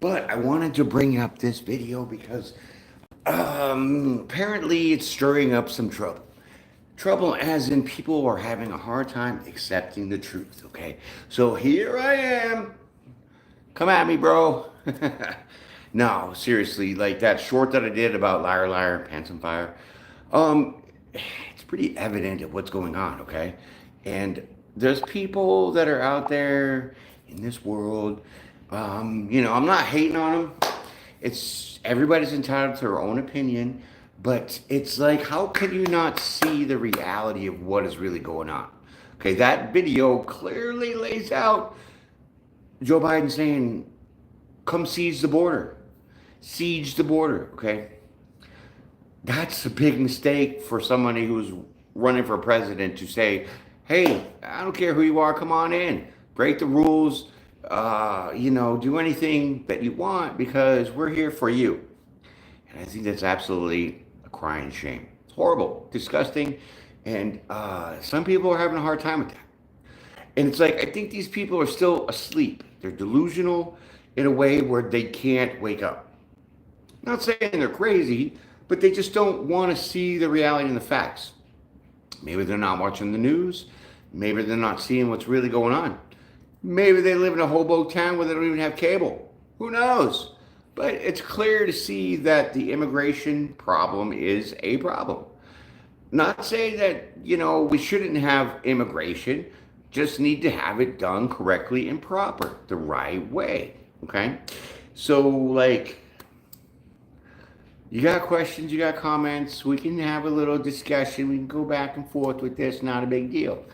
But I wanted to bring up this video because apparently it's stirring up some trouble. Trouble as in people are having a hard time accepting the truth, okay? So here I am. Come at me, bro. No, seriously, like that short that I did about liar, liar, pants on fire. It's pretty evident of what's going on, okay? And there's people that are out there in this world. I'm not hating on them. It's everybody's entitled to their own opinion, but it's like, how can you not see the reality of what is really going on? Okay, that video clearly lays out Joe Biden saying, "Come siege the border, siege the border." Okay, that's a big mistake for somebody who's running for president to say, "Hey, I don't care who you are, come on in, break the rules, do anything that you want because we're here for you." And I think that's absolutely a crying shame. It's horrible, disgusting, and some people are having a hard time with that. And it's like, I think these people are still asleep. They're delusional in a way where they can't wake up. I'm not saying they're crazy, but they just don't want to see the reality and the facts. Maybe they're not watching the news. Maybe they're not seeing what's really going on. Maybe they live in a hobo town where they don't even have cable. Who knows? But it's clear to see that the immigration problem is a problem. Not saying that, we shouldn't have immigration, just need to have it done correctly and proper, the right way. Okay? So, like, you got questions, you got comments, we can have a little discussion, we can go back and forth with this, not a big deal.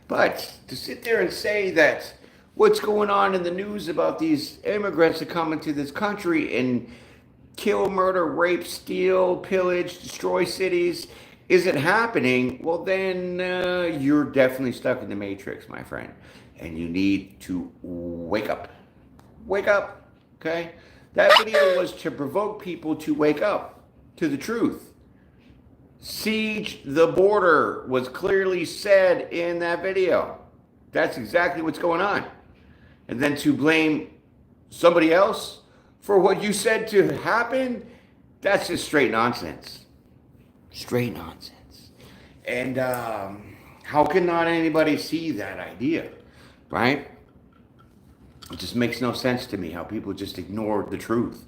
But to sit there and say that what's going on in the news about these immigrants that come into this country and kill, murder, rape, steal, pillage, destroy cities isn't happening, well, then you're definitely stuck in the matrix, my friend. And you need to wake up. Wake up, okay? That video was to provoke people to wake up to the truth. Siege the border was clearly said in that video. That's exactly what's going on. And then to blame somebody else for what you said to happen, that's just straight nonsense. Straight nonsense. And how can not anybody see that idea, right? It just makes no sense to me how people just ignore the truth.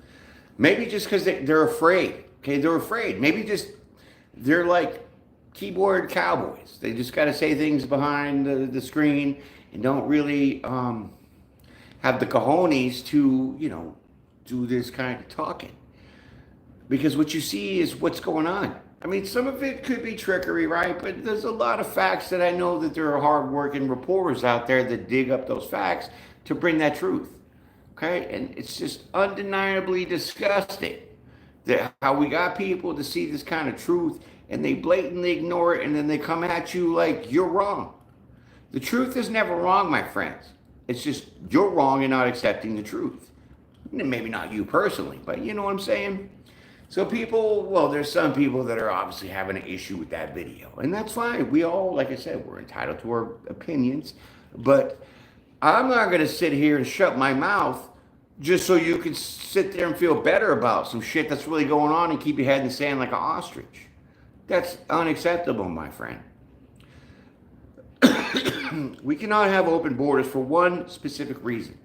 Maybe just because they're afraid. Okay, they're afraid. Maybe just they're like keyboard cowboys. They just got to say things behind the screen and don't really have the cojones to, do this kind of talking. Because what you see is what's going on. I mean, some of it could be trickery, right? But there's a lot of facts that I know that there are hardworking reporters out there that dig up those facts to bring that truth. Okay? And it's just undeniably disgusting that how we got people to see this kind of truth and they blatantly ignore it and then they come at you like you're wrong. The truth is never wrong, my friends. It's just you're wrong in not accepting the truth. Maybe not you personally, but you know what I'm saying? So there's some people that are obviously having an issue with that video. And that's fine. We all, like I said, we're entitled to our opinions. But I'm not going to sit here and shut my mouth just so you can sit there and feel better about some shit that's really going on and keep your head in the sand like an ostrich. That's unacceptable, my friend. We cannot have open borders for one specific reason.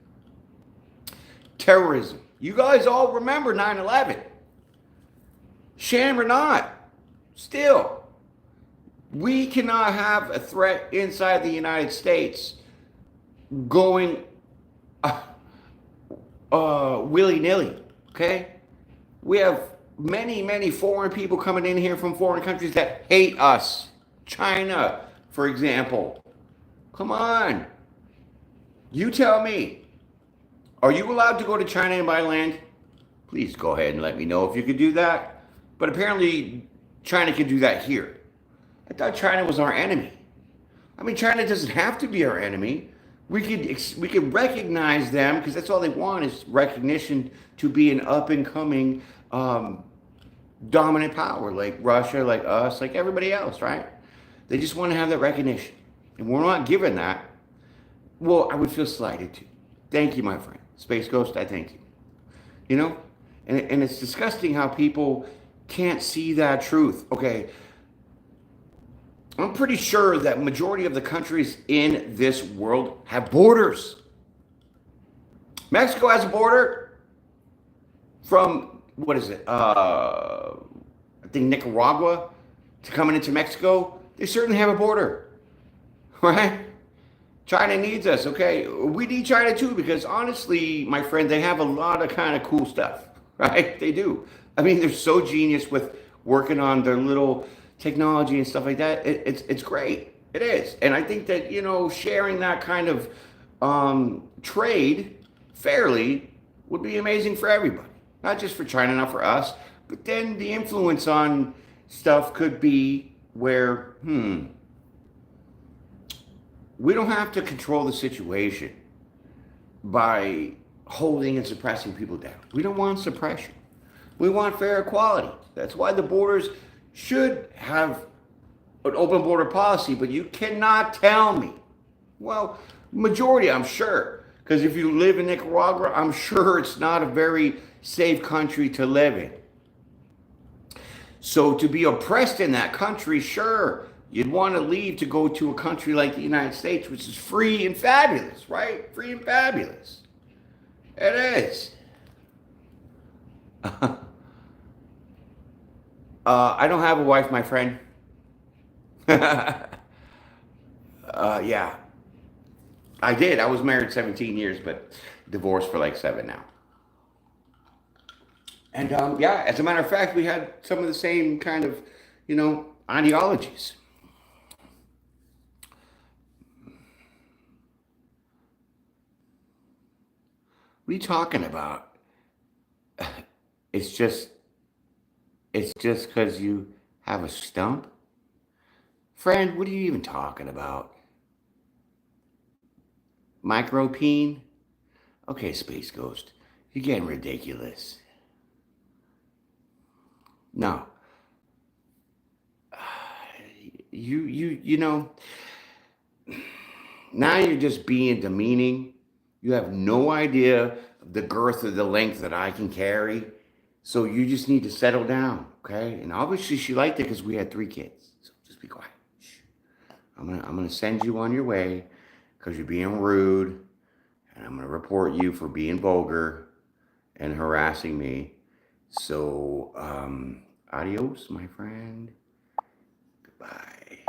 Terrorism. You guys all remember 9/11. Shame or not, still, we cannot have a threat inside the United States going willy-nilly, okay? We have many, many foreign people coming in here from foreign countries that hate us. China, for example. Come on. You tell me, are you allowed to go to China and buy land? Please go ahead and let me know if you could do that. But apparently, China can do that here. I thought China was our enemy. I mean, China doesn't have to be our enemy. We could recognize them because that's all they want is recognition to be an up and coming dominant power like Russia, like us, like everybody else, right? They just want to have that recognition, and we're not given that. Well, I would feel slighted too. Thank you, my friend, Space Ghost. I thank you. you know? And it's disgusting how people can't see that truth. Okay, I'm pretty sure that majority of the countries in this world have borders. Mexico has a border from, what is it? I think Nicaragua to coming into Mexico. They certainly have a border, right? China needs us, okay? We need China too because honestly, my friend, they have a lot of kind of cool stuff, right? They do. I mean, they're so genius with working on their little technology and stuff like that. It's great. It is, and I think that sharing that kind of trade fairly would be amazing for everybody, not just for China, not for us, but then the influence on stuff could be where we don't have to control the situation by holding and suppressing people down. We don't want suppression. We want fair equality. That's why the borders should have an open border policy, but you cannot tell me. Well, majority, I'm sure. Because if you live in Nicaragua, I'm sure it's not a very safe country to live in. So to be oppressed in that country, sure, you'd want to leave to go to a country like the United States, which is free and fabulous, right? Free and fabulous. It is. I don't have a wife, my friend. Yeah, I did. I was married 17 years, but divorced for like 7 now. And yeah, as a matter of fact, we had some of the same kind of, ideologies. What are you talking about? It's just, it's just because you have a stump, friend. What are you even talking about? Micropene? Okay, Space Ghost, you're getting ridiculous. No, you know. Now you're just being demeaning. You have no idea of the girth or the length that I can carry. So you just need to settle down, okay? And obviously she liked it because we had 3 kids. So just be quiet. Shh. I'm gonna send you on your way because you're being rude, and I'm gonna report you for being vulgar and harassing me. So adios, my friend. Goodbye.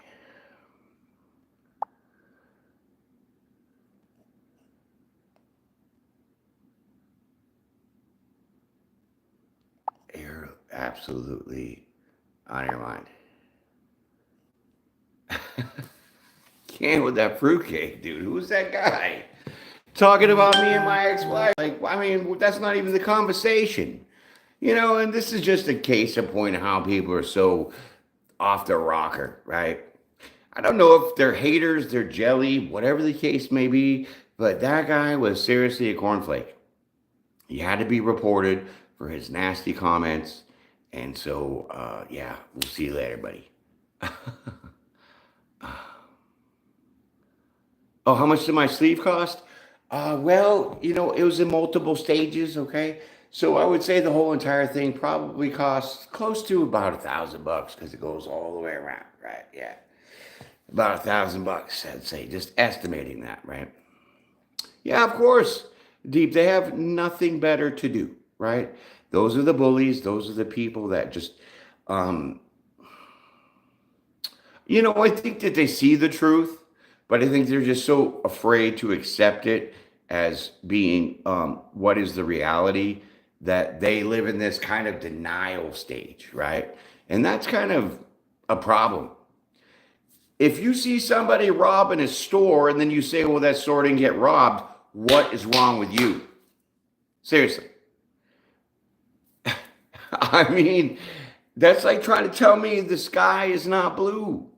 You're absolutely on your mind. Can't with that fruitcake, dude. Who's that guy? Talking about me and my ex-wife. Like, I mean, that's not even the conversation. And this is just a case in point of how people are so off their rocker, right? I don't know if they're haters, they're jelly, whatever the case may be, but that guy was seriously a cornflake. He had to be reported for his nasty comments. And so, yeah, we'll see you later, buddy. Oh, how much did my sleeve cost? Well, it was in multiple stages, okay? So I would say the whole entire thing probably costs close to about $1,000 because it goes all the way around, right? Yeah. About $1,000, I'd say, just estimating that, right? Yeah, of course. Deep, they have nothing better to do, right? Those are the bullies. Those are the people that just, um, I think that they see the truth, but I think they're just so afraid to accept it as being what is the reality that they live in this kind of denial stage, right? And that's kind of a problem. If you see somebody robbing a store and then you say, well, that store didn't get robbed, what is wrong with you? Seriously. I mean, that's like trying to tell me the sky is not blue.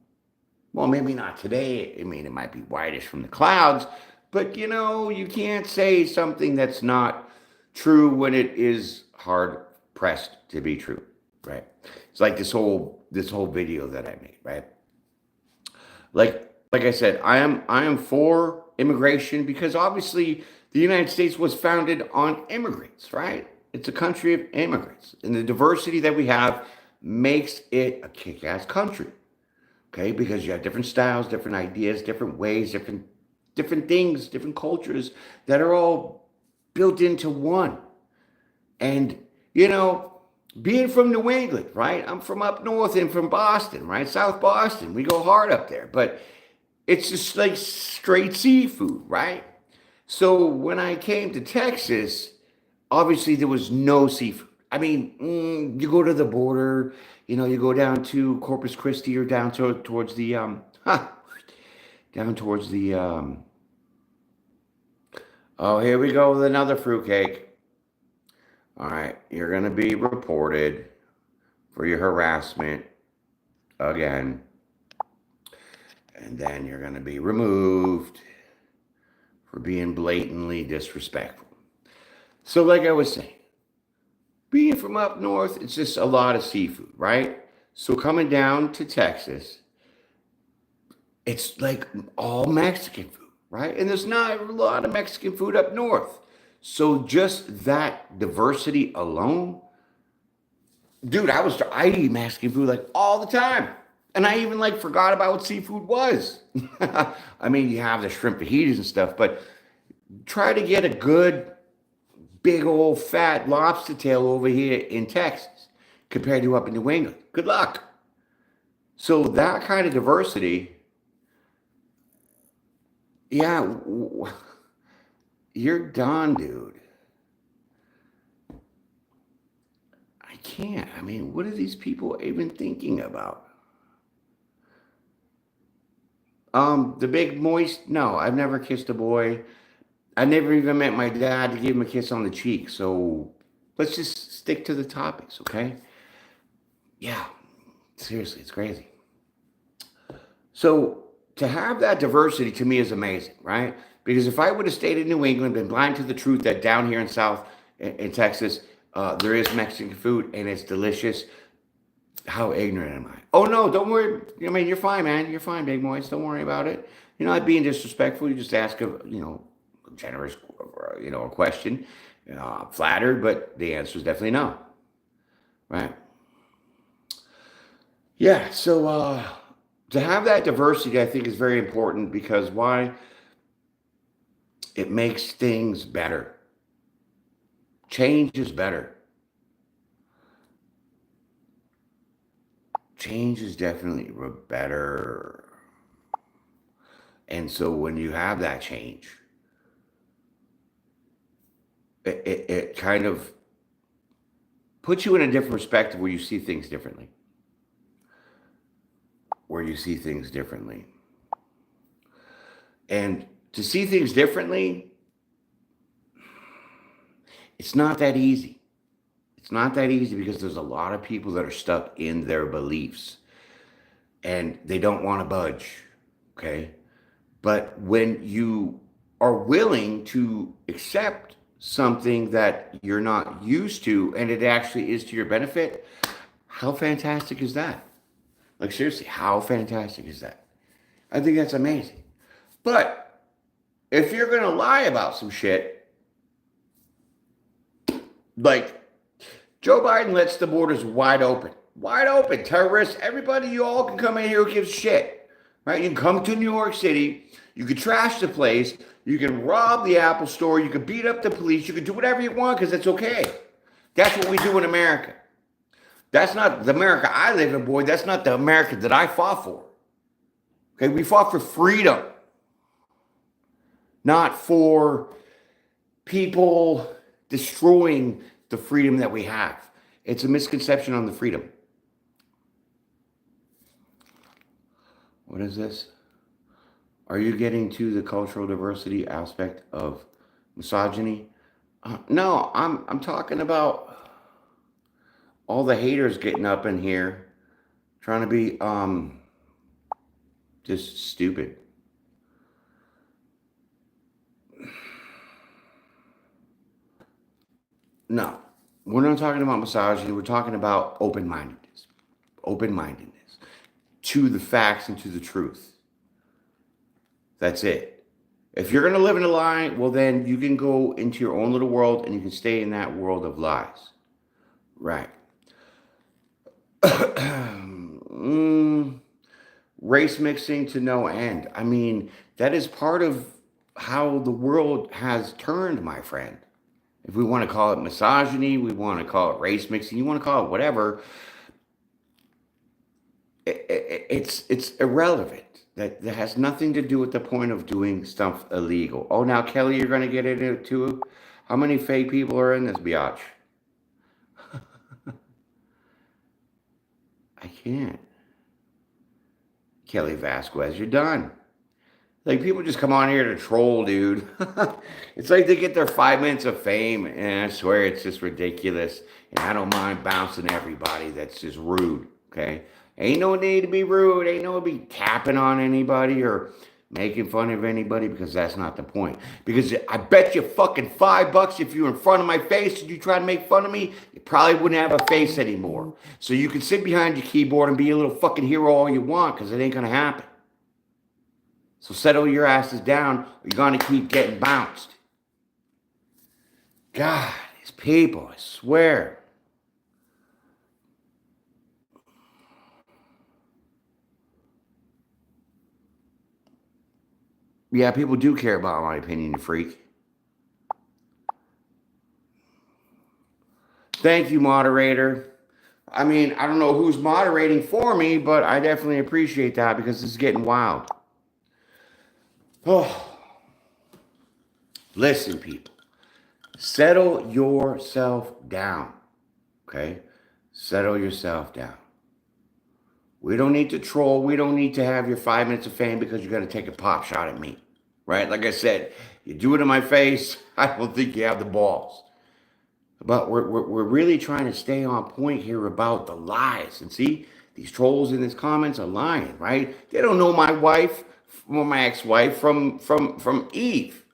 Well, maybe not today. I mean, it might be whitish from the clouds, but you can't say something that's not true when it is hard pressed to be true, right? It's like this whole video that I made, right? Like I said, I am for immigration because obviously the United States was founded on immigrants, right? it's a country of immigrants. And the diversity that we have makes it a kick-ass country. Okay, because you have different styles, different ideas, different ways, different things, different cultures that are all built into one. And being from New England, right? I'm from up north and from Boston, right? South Boston. We go hard up there, but it's just like straight seafood, right? So when I came to Texas, obviously there was no seafood. I mean, you go to the border, you go down to Corpus Christi or down towards the down towards the oh, here we go with another fruitcake. All right, you're gonna be reported for your harassment again, and then you're gonna be removed for being blatantly disrespectful. So, like I was saying, being from up north, it's just a lot of seafood, right? So coming down to Texas, it's like all Mexican food, right? And there's not a lot of Mexican food up north. So just that diversity alone, dude, I eat Mexican food like all the time. And I even like forgot about what seafood was. I mean, you have the shrimp fajitas and stuff, but try to get a good big old fat lobster tail over here in Texas compared to up in New England. Good luck. So that kind of diversity, yeah, you're done, dude. I can't. I mean, what are these people even thinking about? The big moist, no, I've never kissed a boy. I never even met my dad to give him a kiss on the cheek. So let's just stick to the topics, okay? Yeah, seriously, it's crazy. So to have that diversity to me is amazing, right? Because if I would have stayed in New England, been blind to the truth that down here in South in Texas, there is Mexican food and it's delicious. How ignorant am I? Oh no, don't worry. I mean, you're fine, man. You're fine, big boys. Don't worry about it. You're not being disrespectful. You just ask a generous, a question. Flattered, but the answer is definitely no. Right? Yeah. So to have that diversity, I think, is very important because why? It makes things better. Change is better. Change is definitely better. And so when you have that change, it kind of puts you in a different perspective where you see things differently. And to see things differently, it's not that easy. It's not that easy because there's a lot of people that are stuck in their beliefs and they don't want to budge. Okay. But when you are willing to accept something that you're not used to and it actually is to your benefit, how fantastic is that? Like, seriously, how fantastic is that? I think that's amazing. But if you're going to lie about some shit, like Joe Biden lets the borders wide open. Wide open. Terrorists, everybody, you all can come in here who gives shit. Right? You can come to New York City. You can trash the place. You can rob the Apple store. You can beat up the police. You can do whatever you want because it's okay. That's what we do in America. That's not the America I live in, boy. That's not the America that I fought for. Okay, we fought for freedom. Not for people destroying the freedom that we have. It's a misconception on the freedom. What is this? Are you getting to the cultural diversity aspect of misogyny? No, I'm talking about all the haters getting up in here trying to be just stupid. No, we're not talking about misogyny. We're talking about open-mindedness. To the facts and to the truth. That's it. If you're going to live in a lie, well, then you can go into your own little world and you can stay in that world of lies. Right. Race mixing to no end. I mean, that is part of how the world has turned, my friend. If we want to call it misogyny, we want to call it race mixing, you want to call it whatever, it's irrelevant. That has nothing to do with the point of doing stuff illegal. Oh, now Kelly, you're going to get into it too? How many fake people are in this biatch? I can't. Kelly Vasquez, you're done. Like, people just come on here to troll, dude. It's like they get their 5 minutes of fame, and I swear it's just ridiculous. And I don't mind bouncing everybody that's just rude, okay? Ain't no need to be rude. Ain't no need to be tapping on anybody or making fun of anybody, because that's not the point. Because I bet you fucking $5 if you were in front of my face and you try to make fun of me, you probably wouldn't have a face anymore. So you can sit behind your keyboard and be a little fucking hero all you want, because it ain't gonna happen. So settle your asses down, or you're gonna keep getting bounced. God, these people, I swear. Yeah, people do care about my opinion, you freak. Thank you, moderator. I mean, I don't know who's moderating for me, but I definitely appreciate that, because this is getting wild. Oh. Listen, people. Settle yourself down. Okay? Settle yourself down. We don't need to troll. We don't need to have your 5 minutes of fame because you're going to take a pop shot at me. Right? Like I said, you do it in my face, I don't think you have the balls. But we're really trying to stay on point here about the lies. And see, these trolls in these comments are lying, right? They don't know my wife, or my ex-wife from Eve.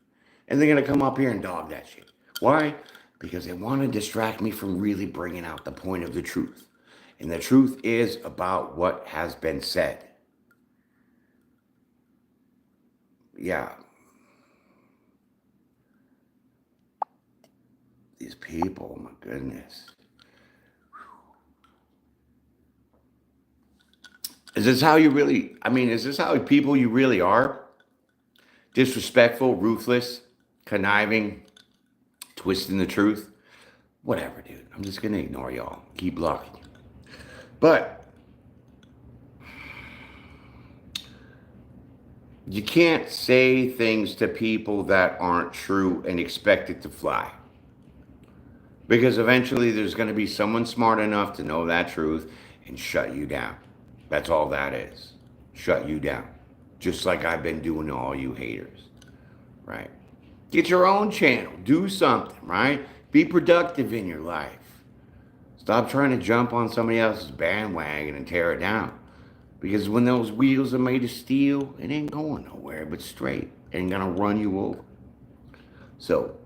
And they're going to come up here and dog that shit. Why? Because they want to distract me from really bringing out the point of the truth. And the truth is about what has been said. Yeah. These people, my goodness. Is this how you really, I mean, is this how people you really are? Disrespectful, ruthless, conniving, twisting the truth? Whatever, dude. I'm just going to ignore y'all. Keep blocking you. But you can't say things to people that aren't true and expect it to fly. Because eventually there's going to be someone smart enough to know that truth and shut you down. That's all that is. Shut you down. Just like I've been doing to all you haters. Right? Get your own channel. Do something, right? Be productive in your life. Stop trying to jump on somebody else's bandwagon and tear it down. Because when those wheels are made of steel, it ain't going nowhere but straight. It ain't gonna run you over. So,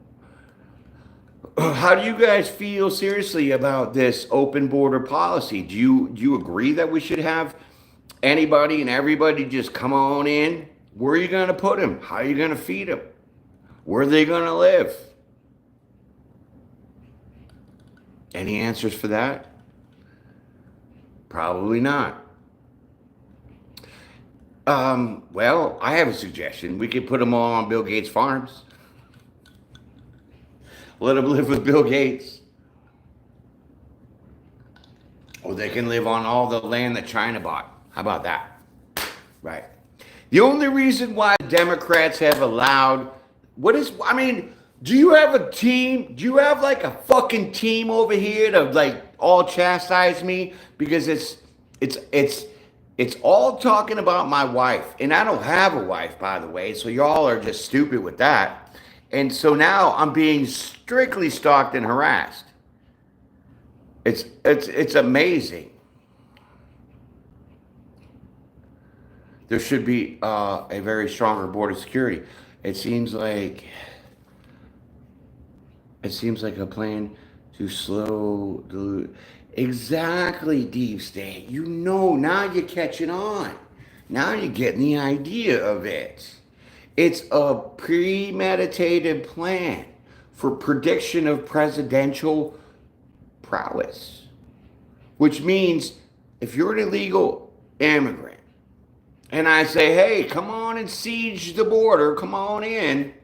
how do you guys feel seriously about this open border policy? Do you agree that we should have anybody and everybody just come on in? Where are you going to put them? How are you going to feed them? Where are they going to live? Any answers for that? Probably not. Well, I have a suggestion. We could put them all on Bill Gates' farms. Let them live with Bill Gates. Or they can live on all the land that China bought. How about that? Right. The only reason why Democrats have allowed, do you have a team? Do you have like a fucking team over here to like all chastise me? Because it's all talking about my wife. And I don't have a wife, by the way, so y'all are just stupid with that. And so now I'm being strictly stalked and harassed. It's amazing. There should be a very stronger border security. It seems like a plan to slow the exactly, Deep State. You know, now you're catching on. Now you're getting the idea of it. It's a premeditated plan for prediction of presidential prowess, which means if you're an illegal immigrant and I say, hey, come on and siege the border, come on in,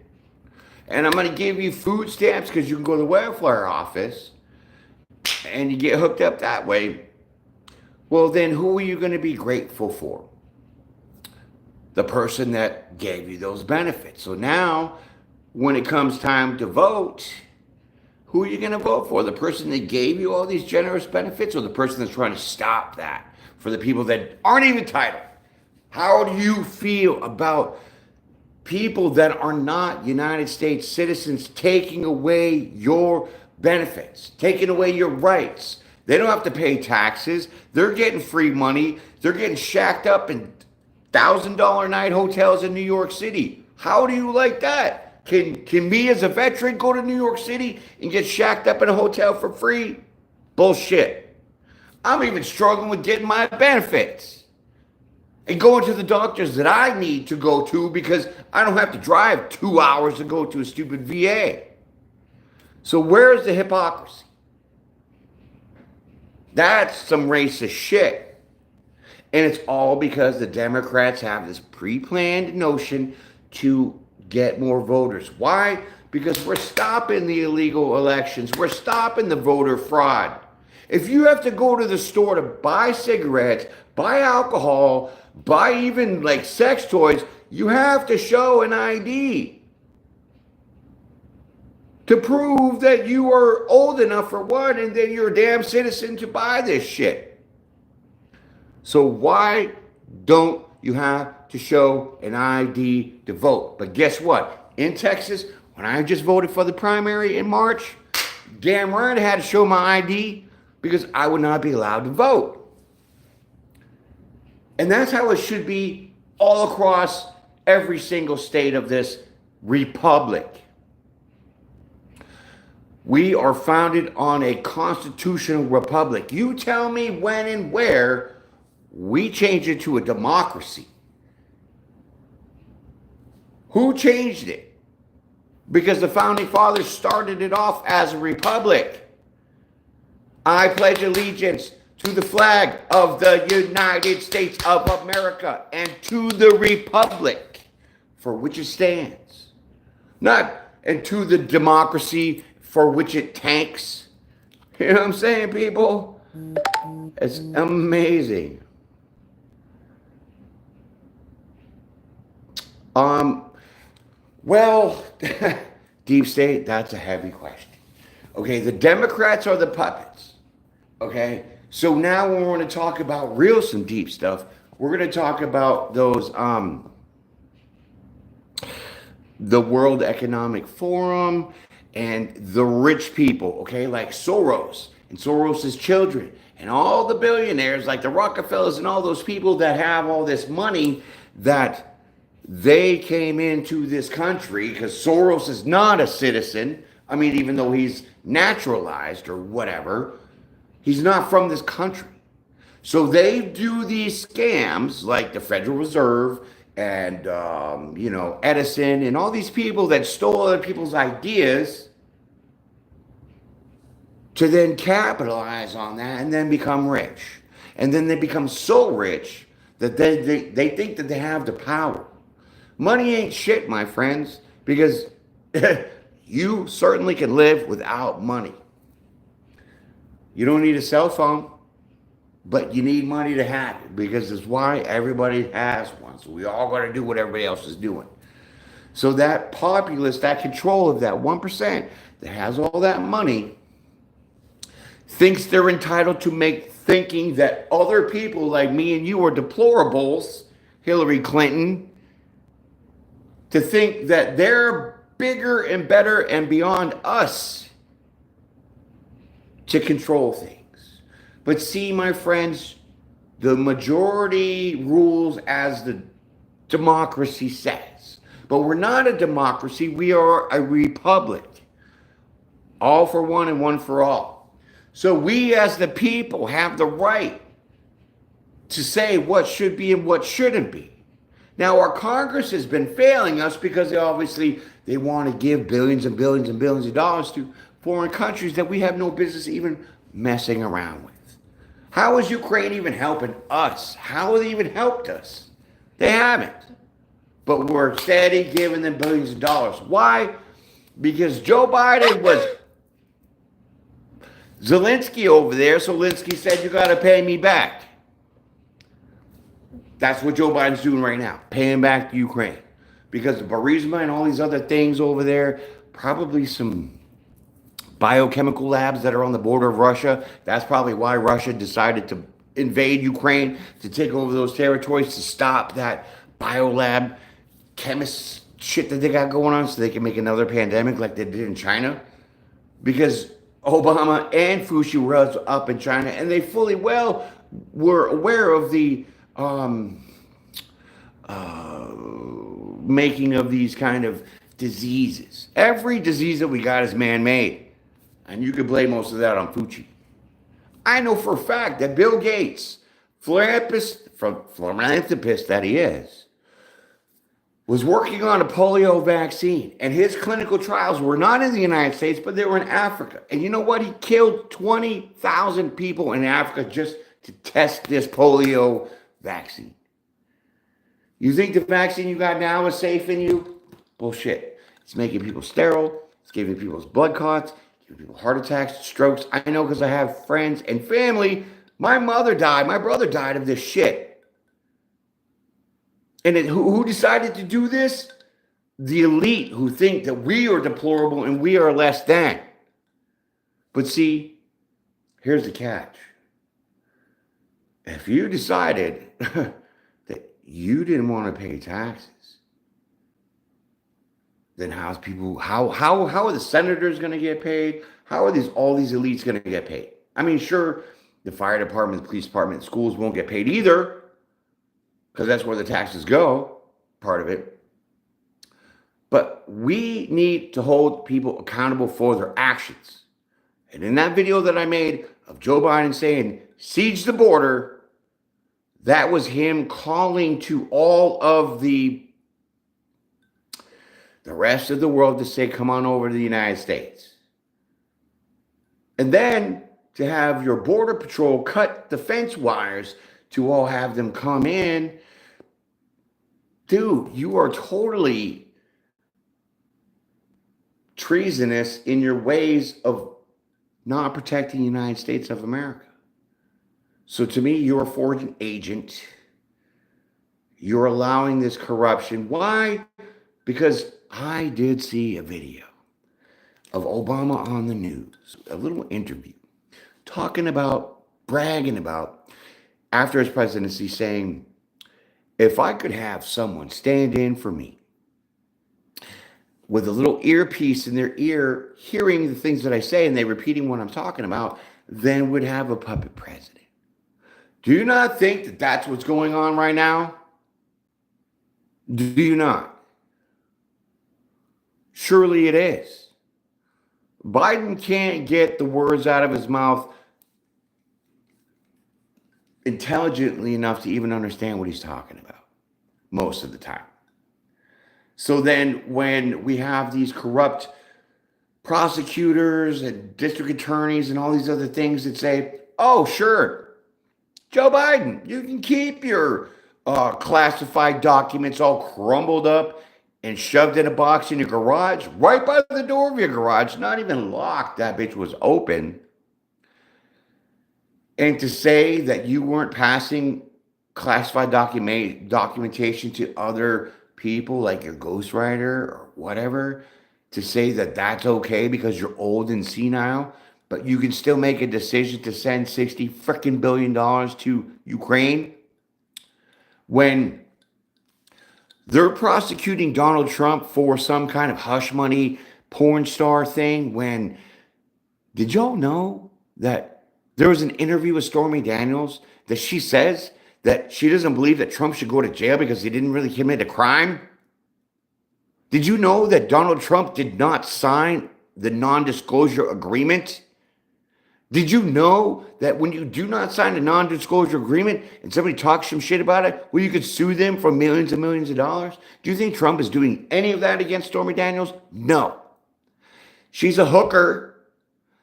and I'm going to give you food stamps because you can go to the welfare office and you get hooked up that way, well, then who are you going to be grateful for? The person that gave you those benefits. So now, when it comes time to vote, who are you going to vote for? The person that gave you all these generous benefits, or the person that's trying to stop that for the people that aren't even entitled? How do you feel about people that are not United States citizens taking away your benefits, taking away your rights? They don't have to pay taxes. They're getting free money. They're getting shacked up in $1,000 night hotels in New York City. How do you like that? Can me as a veteran go to New York City and get shacked up in a hotel for free? Bullshit. I'm even struggling with getting my benefits and going to the doctors that I need to go to because I don't have to drive 2 hours to go to a stupid VA. So where's the hypocrisy? That's some racist shit. And it's all because the Democrats have this pre-planned notion to get more voters. Why? Because we're stopping the illegal elections. We're stopping the voter fraud. If you have to go to the store to buy cigarettes, buy alcohol, buy even like sex toys, you have to show an ID to prove that you are old enough for one and that you're a damn citizen to buy this shit. So why don't you have to show an ID to vote? But guess what? In Texas, when I just voted for the primary in March, damn right I had to show my ID because I would not be allowed to vote. And that's how it should be all across every single state of this republic. We are founded on a constitutional republic. You tell me when and where we change it to a democracy. Who changed it? Because the founding fathers started it off as a republic. I pledge allegiance to the flag of the United States of America and to the republic for which it stands. Not and to the democracy for which it tanks. You know what I'm saying, people? It's amazing. Well, deep state, that's a heavy question. Okay, the Democrats are the puppets. Okay, so now when we're going to talk about some deep stuff, we're going to talk about those, the World Economic Forum and the rich people, okay, like Soros and Soros's children and all the billionaires like the Rockefellers and all those people that have all this money that they came into this country because Soros is not a citizen. I mean, even though he's naturalized or whatever, he's not from this country. So they do these scams like the Federal Reserve and, Edison and all these people that stole other people's ideas to then capitalize on that and then become rich. And then they become so rich that they think that they have the power. Money ain't shit, my friends, because you certainly can live without money. You don't need a cell phone, but you need money to have it because it's why everybody has one. So we all got to do what everybody else is doing. So that populace, that control of that 1% that has all that money, thinks they're entitled to make thinking that other people like me and you are deplorables, Hillary Clinton, to think that they're bigger and better and beyond us to control things. But see, my friends, the majority rules as the democracy says. But we're not a democracy, we are a republic. All for one and one for all. So we as the people have the right to say what should be and what shouldn't be. Now, our Congress has been failing us because they want to give billions and billions and billions of dollars to foreign countries that we have no business even messing around with. How is Ukraine even helping us? How have they even helped us? They haven't. But we're steady giving them billions of dollars. Why? Because Joe Biden was Zelensky over there. So Zelensky said, you got to pay me back. That's what Joe Biden's doing right now, paying back to Ukraine. Because of Burisma and all these other things over there, probably some biochemical labs that are on the border of Russia. That's probably why Russia decided to invade Ukraine, to take over those territories, to stop that biolab chemist shit that they got going on so they can make another pandemic like they did in China. Because Obama and Fauci were up in China, and they fully well were aware of the making of these kind of diseases. Every disease that we got is man-made, and you could blame most of that on Fauci. I know for a fact that Bill Gates, philanthropist that he is, was working on a polio vaccine, and his clinical trials were not in the United States, but they were in Africa. And you know what? He killed 20,000 people in Africa just to test this polio vaccine. You think the vaccine you got now is safe in you? Bullshit. It's making people sterile. It's giving people blood clots, giving people heart attacks, strokes. I know because I have friends and family. My mother died. My brother died of this shit. And who decided to do this? The elite who think that we are deplorable and we are less than. But see, here's the catch. If you decided that you didn't want to pay taxes, then how are the senators going to get paid? How are all these elites going to get paid? I mean, sure, the fire department, the police department, schools won't get paid either, because that's where the taxes go, part of it. But we need to hold people accountable for their actions. And in that video that I made of Joe Biden saying, siege the border, that was him calling to all of the rest of the world to say, come on over to the United States. And then to have your border patrol cut the fence wires to all have them come in. Dude, you are totally treasonous in your ways of not protecting the United States of America. So to me, you're a foreign agent. You're allowing this corruption. Why? Because I did see a video of Obama on the news, a little interview, bragging about, after his presidency, saying, if I could have someone stand in for me with a little earpiece in their ear, hearing the things that I say and they repeating what I'm talking about, then would have a puppet president. Do you not think that that's what's going on right now? Do you not? Surely it is. Biden can't get the words out of his mouth intelligently enough to even understand what he's talking about most of the time. So then when we have these corrupt prosecutors and district attorneys and all these other things that say, oh, sure, Joe Biden, you can keep your classified documents all crumbled up and shoved in a box in your garage, right by the door of your garage, not even locked. That bitch was open. And to say that you weren't passing classified documentation to other people, like your ghostwriter or whatever, to say that that's okay because you're old and senile, but you can still make a decision to send $60 freaking billion to Ukraine when they're prosecuting Donald Trump for some kind of hush money porn star thing. When did y'all know that there was an interview with Stormy Daniels that she says that she doesn't believe that Trump should go to jail because he didn't really commit a crime? Did you know that Donald Trump did not sign the non-disclosure agreement? Did you know that when you do not sign a non-disclosure agreement and somebody talks some shit about it, well, you could sue them for millions and millions of dollars? Do you think Trump is doing any of that against Stormy Daniels? No. She's a hooker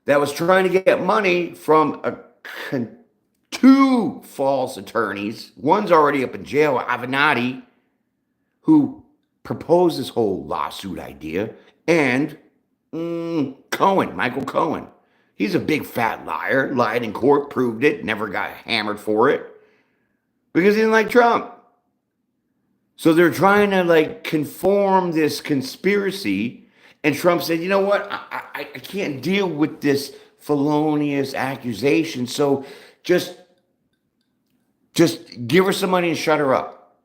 that was trying to get money from two false attorneys. One's already up in jail, Avenatti, who proposed this whole lawsuit idea, and Cohen, Michael Cohen. He's a big fat liar, lied in court, proved it, never got hammered for it because he didn't like Trump. So they're trying to like conform this conspiracy. And Trump said, you know what? I can't deal with this felonious accusation. So just give her some money and shut her up.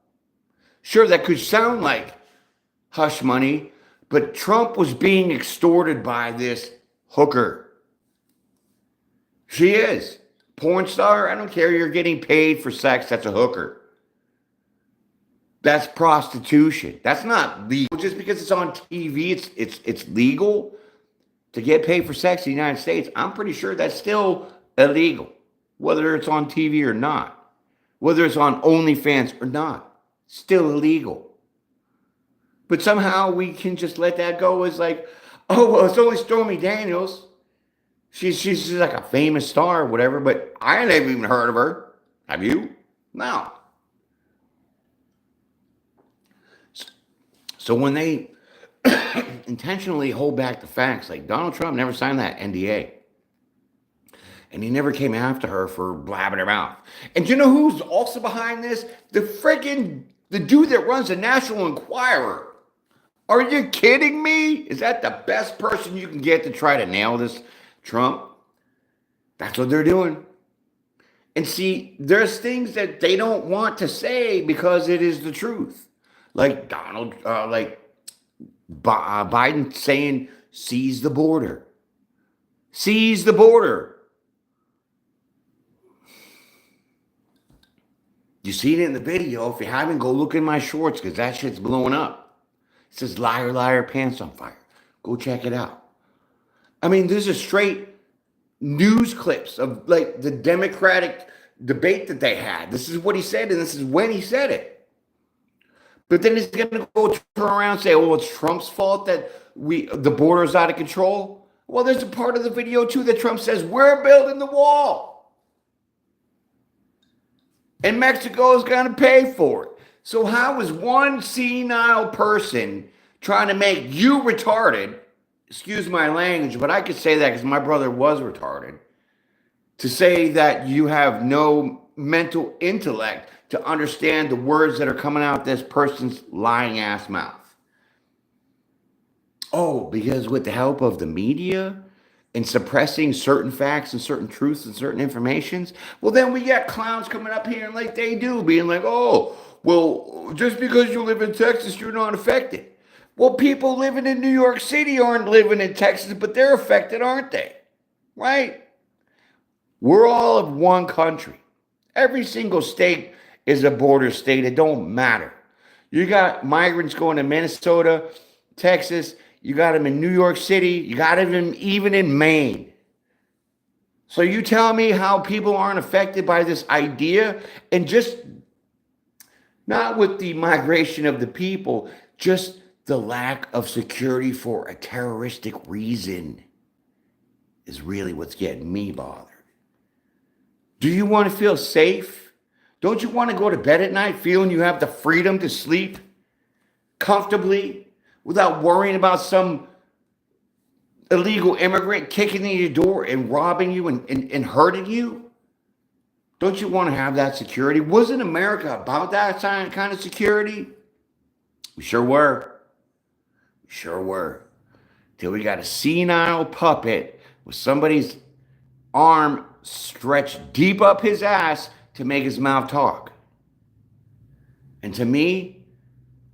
Sure, that could sound like hush money, but Trump was being extorted by this hooker. She is. Porn star, I don't care. You're getting paid for sex. That's a hooker. That's prostitution. That's not legal. Just because it's on TV, it's legal to get paid for sex in the United States. I'm pretty sure that's still illegal, whether it's on TV or not, whether it's on OnlyFans or not. Still illegal. But somehow we can just let that go as like, oh, well, it's only Stormy Daniels. She's like a famous star or whatever, but I ain't even heard of her. Have you? No. So when they intentionally hold back the facts, like Donald Trump never signed that NDA. And he never came after her for blabbing her mouth. And you know who's also behind this? The dude that runs the National Enquirer. Are you kidding me? Is that the best person you can get to try to nail this Trump? That's what they're doing. And see, there's things that they don't want to say because it is the truth. Like Biden saying, seize the border. Seize the border. You see it in the video. If you haven't, go look in my shorts because that shit's blowing up. It says, liar, liar, pants on fire. Go check it out. I mean, this is straight news clips of like the Democratic debate that they had. This is what he said, and this is when he said it. But then he's going to go turn around and say, oh, it's Trump's fault that the border is out of control. Well, there's a part of the video, too, that Trump says, we're building the wall. And Mexico is going to pay for it. So how is one senile person trying to make you retarded, excuse my language, but I could say that because my brother was retarded, to say that you have no mental intellect to understand the words that are coming out this person's lying ass mouth? Oh, because with the help of the media and suppressing certain facts and certain truths and certain informations, well, then we got clowns coming up here and like they do, being like, oh, well, just because you live in Texas, you're not affected. Well, people living in New York City aren't living in Texas, but they're affected, aren't they? Right? We're all of one country. Every single state is a border state. It don't matter. You got migrants going to Minnesota, Texas. You got them in New York City. You got them even in Maine. So you tell me how people aren't affected by this idea, and just not with the migration of the people, just the lack of security for a terroristic reason is really what's getting me bothered. Do you want to feel safe? Don't you want to go to bed at night feeling you have the freedom to sleep comfortably without worrying about some illegal immigrant kicking in your door and robbing you and hurting you? Don't you want to have that security? Wasn't America about that kind of security? We sure were. We sure were. Till we got a senile puppet with somebody's arm stretched deep up his ass to make his mouth talk. And to me,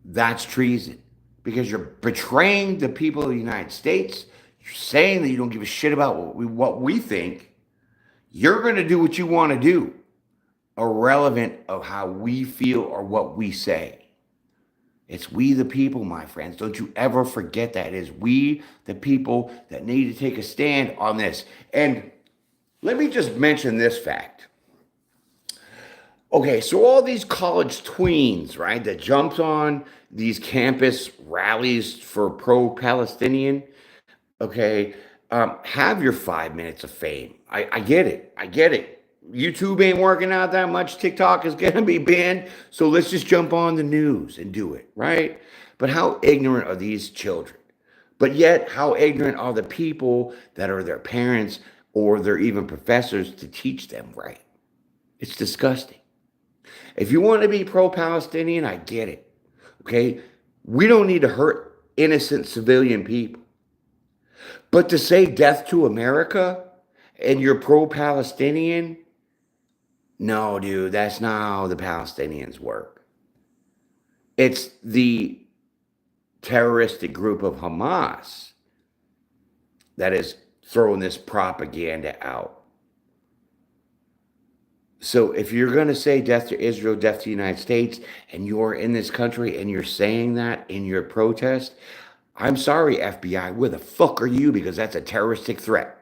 that's treason. Because you're betraying the people of the United States. You're saying that you don't give a shit about what we think. You're going to do what you want to do, irrelevant of how we feel or what we say. It's we the people, my friends. Don't you ever forget that. It is we the people that need to take a stand on this. And Let me just mention this fact. Okay, so all these college tweens, right, that jumped on these campus rallies for pro-Palestinian, okay, have your 5 minutes of fame. I get it. I get it. YouTube ain't working out that much. TikTok is going to be banned. So let's just jump on the news and do it, right? But how ignorant are these children? But yet, how ignorant are the people that are their parents or they're even professors to teach them right? It's disgusting. If you want to be pro-Palestinian, I get it. Okay? We don't need to hurt innocent civilian people. But to say death to America and you're pro-Palestinian, no, dude, that's not how the Palestinians work. It's the terroristic group of Hamas that is throwing this propaganda out. So if you're going to say death to Israel, death to the United States, and you're in this country and you're saying that in your protest, I'm sorry, FBI, where the fuck are you? Because that's a terroristic threat.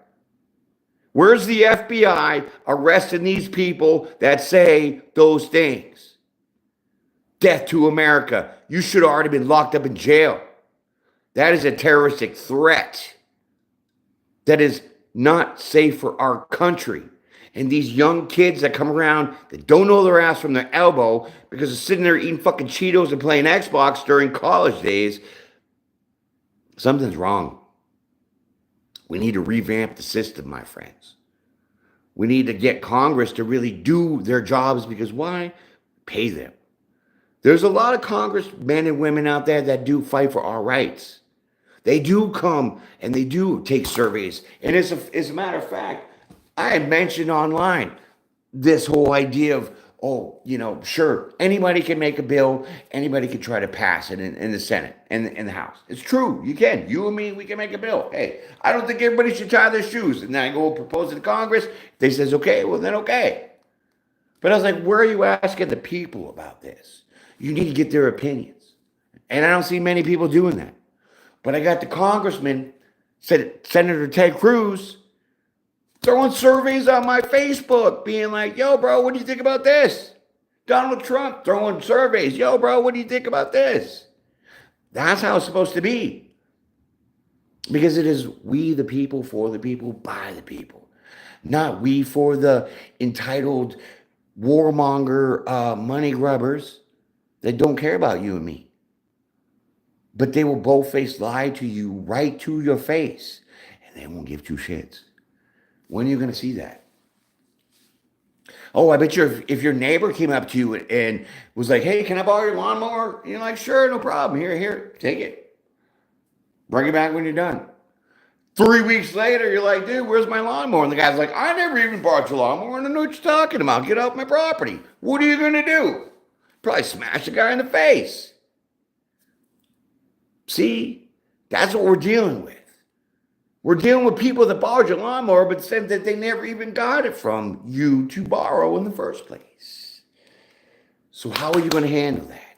Where's the FBI arresting these people that say those things? Death to America. You should have already been locked up in jail. That is a terroristic threat. That is not safe for our country. And these young kids that come around that don't know their ass from their elbow because they're sitting there eating fucking Cheetos and playing Xbox during college days, something's wrong. We need to revamp the system, my friends. We need to get Congress to really do their jobs because why? Pay them. There's a lot of congressmen and women out there that do fight for our rights. They do come and they do take surveys. And as a matter of fact, I had mentioned online this whole idea of, oh, sure, anybody can make a bill, anybody can try to pass it in the Senate and in the House. It's true, you can. You and me, we can make a bill. Hey, I don't think everybody should tie their shoes. And then I go propose it to Congress. They says, okay, well then okay. But I was like, where are you asking the people about this? You need to get their opinions. And I don't see many people doing that. But I got the congressman, Senator Ted Cruz, throwing surveys on my Facebook, being like, yo, bro, what do you think about this? Donald Trump throwing surveys. Yo, bro, what do you think about this? That's how it's supposed to be. Because it is we the people, for the people, by the people. Not we for the entitled warmonger money grubbers that don't care about you and me. But they will bold-faced lie to you right to your face. And they won't give two shits. When are you going to see that? Oh, I bet you if your neighbor came up to you and was like, hey, can I borrow your lawnmower? You're like, sure, no problem. Here, take it. Bring it back when you're done. 3 weeks later, you're like, dude, where's my lawnmower? And the guy's like, I never even bought your lawnmower. I don't know what you're talking about. Get off my property. What are you going to do? Probably smash the guy in the face. See, that's what we're dealing with. We're dealing with people that borrowed your lawnmower but said that they never even got it from you to borrow in the first place. So how are you going to handle that?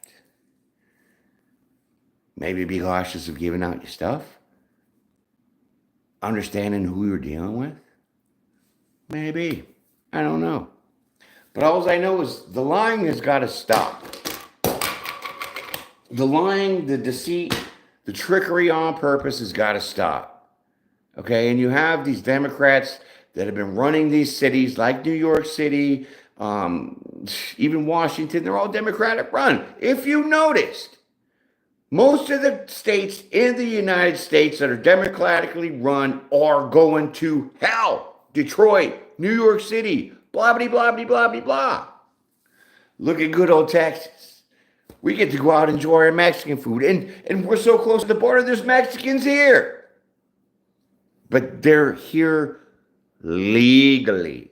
Maybe be cautious of giving out your stuff? Understanding who you're dealing with? Maybe. I don't know. But all I know is the lying has got to stop. The lying, the deceit, the trickery on purpose has got to stop. Okay, and you have these Democrats that have been running these cities like New York City, even Washington. They're all Democratic run. If you noticed, most of the states in the United States that are democratically run are going to hell. Detroit, New York City, blah, blah, blah, blah, blah, blah, blah. Look at good old Texas. We get to go out and enjoy our Mexican food. And we're so close to the border, there's Mexicans here. But they're here legally.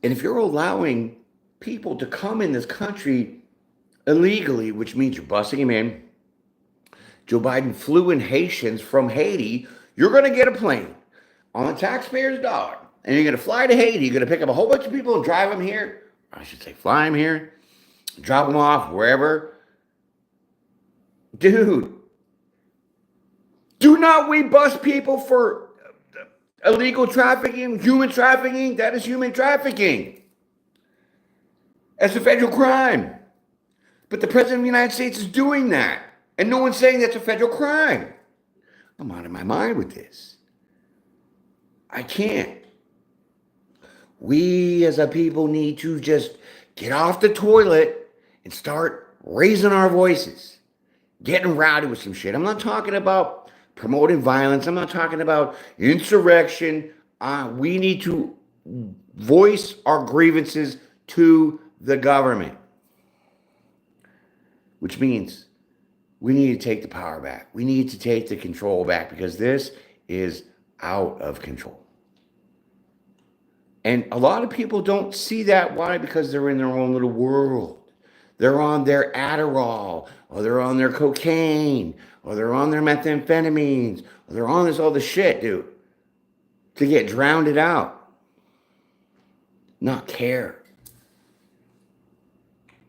And if you're allowing people to come in this country illegally, which means you're busing them in, Joe Biden flew in Haitians from Haiti, you're going to get a plane on the taxpayer's dollar. And you're going to fly to Haiti. You're going to pick up a whole bunch of people and drive them here. I should say fly them here, drop them off wherever. Dude, Do not we bust people for illegal trafficking, human trafficking? That is human trafficking. That's a federal crime. But the President of the United States is doing that. And no one's saying that's a federal crime. I'm out of my mind with this. I can't. We as a people need to just get off the toilet and start raising our voices, getting rowdy with some shit. I'm not talking about promoting violence. I'm not talking about insurrection. We need to voice our grievances to the government, which means we need to take the power back. We need to take the control back because this is out of control. And a lot of people don't see that. Why? Because they're in their own little world. They're on their Adderall, or they're on their cocaine, or they're on their methamphetamines, or they're on this all this shit, dude, to get drowned it out. Not care.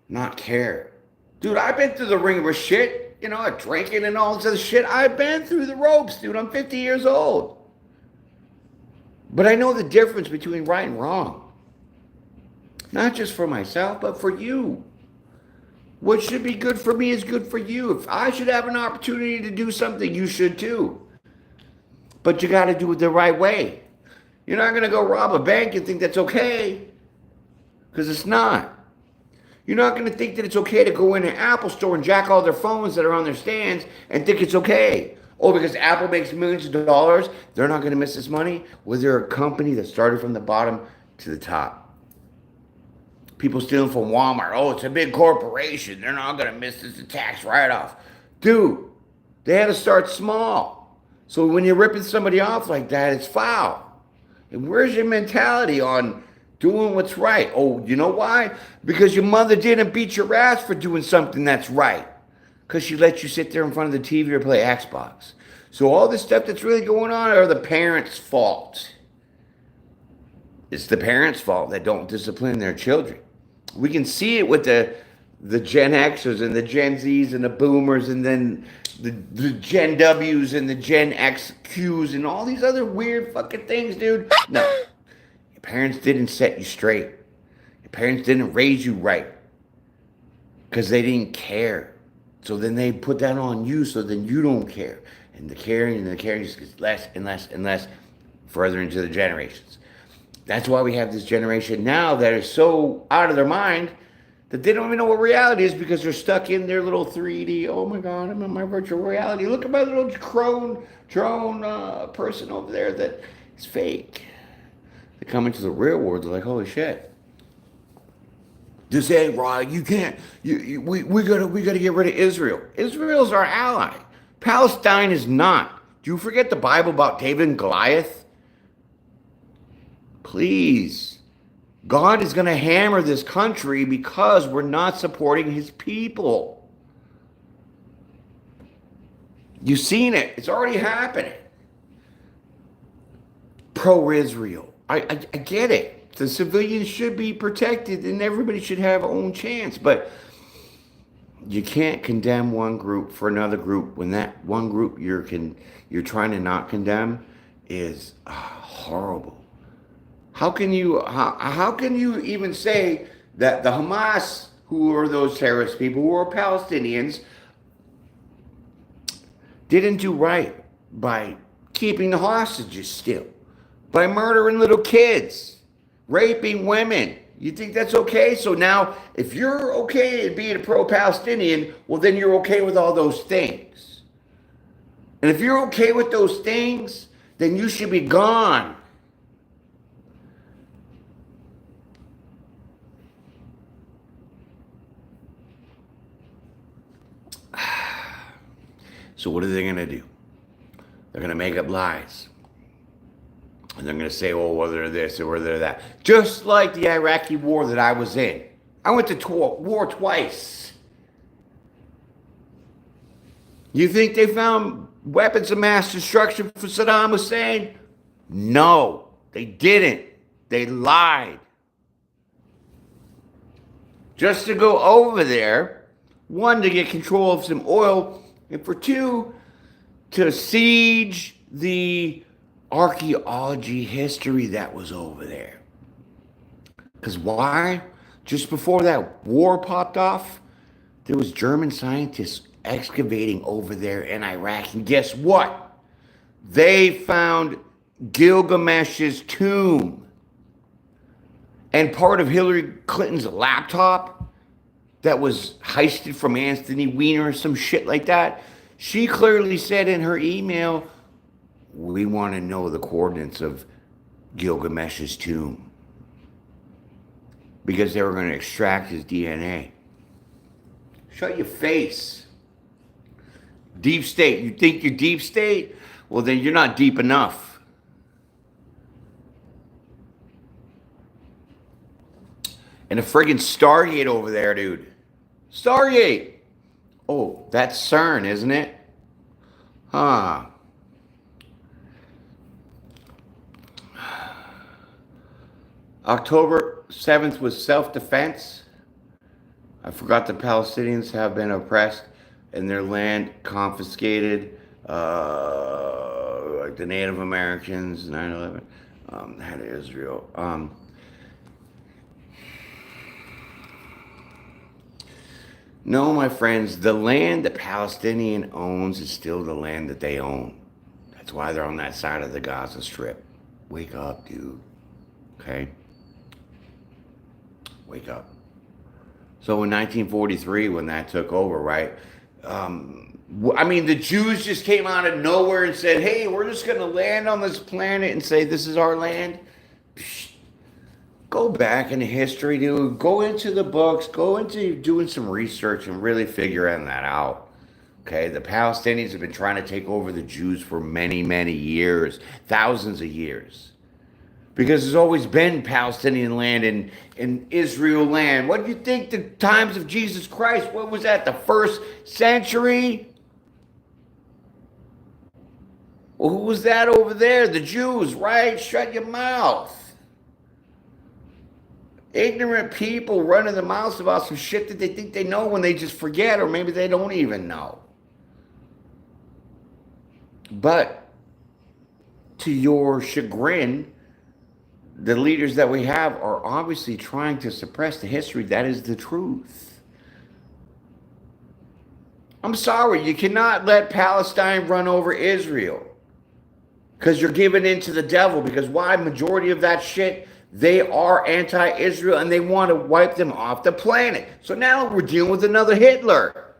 Not care. Dude, I've been through the ringer with shit, drinking and all this other shit. I've been through the ropes, dude. I'm 50 years old. But I know the difference between right and wrong. Not just for myself, but for you. What should be good for me is good for you. If I should have an opportunity to do something, you should too. But you got to do it the right way. You're not going to go rob a bank and think that's okay. Because it's not. You're not going to think that it's okay to go in an Apple store and jack all their phones that are on their stands and think it's okay. Oh, because Apple makes millions of dollars, they're not going to miss this money? Was there a company that started from the bottom to the top? People stealing from Walmart. Oh, it's a big corporation. They're not going to miss this tax write-off. Dude, they had to start small. So when you're ripping somebody off like that, it's foul. And where's your mentality on doing what's right? Oh, you know why? Because your mother didn't beat your ass for doing something that's right. Because she let you sit there in front of the TV or play Xbox. So all this stuff that's really going on are the parents' fault. It's the parents' fault that don't discipline their children. We can see it with the Gen Xers and the Gen Zs and the Boomers and then the Gen Ws and the Gen XQs and all these other weird fucking things, dude. No. Your parents didn't set you straight. Your parents didn't raise you right. Because they didn't care. So then they put that on you, so then you don't care. And the caring just gets less and less and less further into the generations. That's why we have this generation now that is so out of their mind that they don't even know what reality is because they're stuck in their little 3D. Oh my God, I'm in my virtual reality. Look at my little drone person over there that is fake. They come into the real world, they're like, holy shit. This ain't right. You can't. We gotta get rid of Israel. Israel's our ally. Palestine is not. Do you forget the Bible about David and Goliath? Please. God is going to hammer this country because we're not supporting his people. You've seen it. It's already happening. Pro-Israel. I get it. The civilians should be protected and everybody should have their own chance. But you can't condemn one group for another group when that one group you're trying to not condemn is horrible. How can you even say that the Hamas, who are those terrorist people, who are Palestinians, didn't do right by keeping the hostages still, by murdering little kids, raping women? You think that's okay? So now, if you're okay at being a pro-Palestinian, well, then you're okay with all those things. And if you're okay with those things, then you should be gone. So what are they going to do? They're going to make up lies. And they're going to say, oh, well, they're this or they're that. Just like the Iraqi war that I was in. I went to war twice. You think they found weapons of mass destruction for Saddam Hussein? No, they didn't. They lied. Just to go over there, one, to get control of some oil, and for two, to siege the archaeology history that was over there. Because why? Just before that war popped off, there was German scientists excavating over there in Iraq. And guess what? They found Gilgamesh's tomb. And part of Hillary Clinton's laptop that was heisted from Anthony Weiner or some shit like that, she clearly said in her email, we want to know the coordinates of Gilgamesh's tomb. Because they were going to extract his DNA. Shut your face. Deep state. You think you're deep state? Well, then you're not deep enough. And the friggin' Stargate over there, dude. Stargate. Oh, that's CERN, isn't it? Huh. October 7th was self-defense. I forgot the Palestinians have been oppressed and their land confiscated, like the Native Americans, 9/11, had Israel. No, my friends, the land the Palestinian owns is still the land that they own. That's why they're on that side of the Gaza Strip. Wake up, dude. Okay? Wake up. So in 1943, when that took over, right? I mean, the Jews just came out of nowhere and said, hey, we're just going to land on this planet and say this is our land. Psh, go back into history, dude. Go into the books. Go into doing some research and really figuring that out. Okay? The Palestinians have been trying to take over the Jews for many, many years. Thousands of years. Because there's always been Palestinian land and Israel land. What do you think the times of Jesus Christ? What was that, the first century? Well, who was that over there? The Jews, right? Shut your mouth. Ignorant people running their mouths about some shit that they think they know when they just forget, or maybe they don't even know. But to your chagrin, the leaders that we have are obviously trying to suppress the history that is the truth. I'm sorry, you cannot let Palestine run over Israel because you're giving in to the devil. Because why? Majority of that shit, they are anti-Israel and they want to wipe them off the planet. So now we're dealing with another Hitler.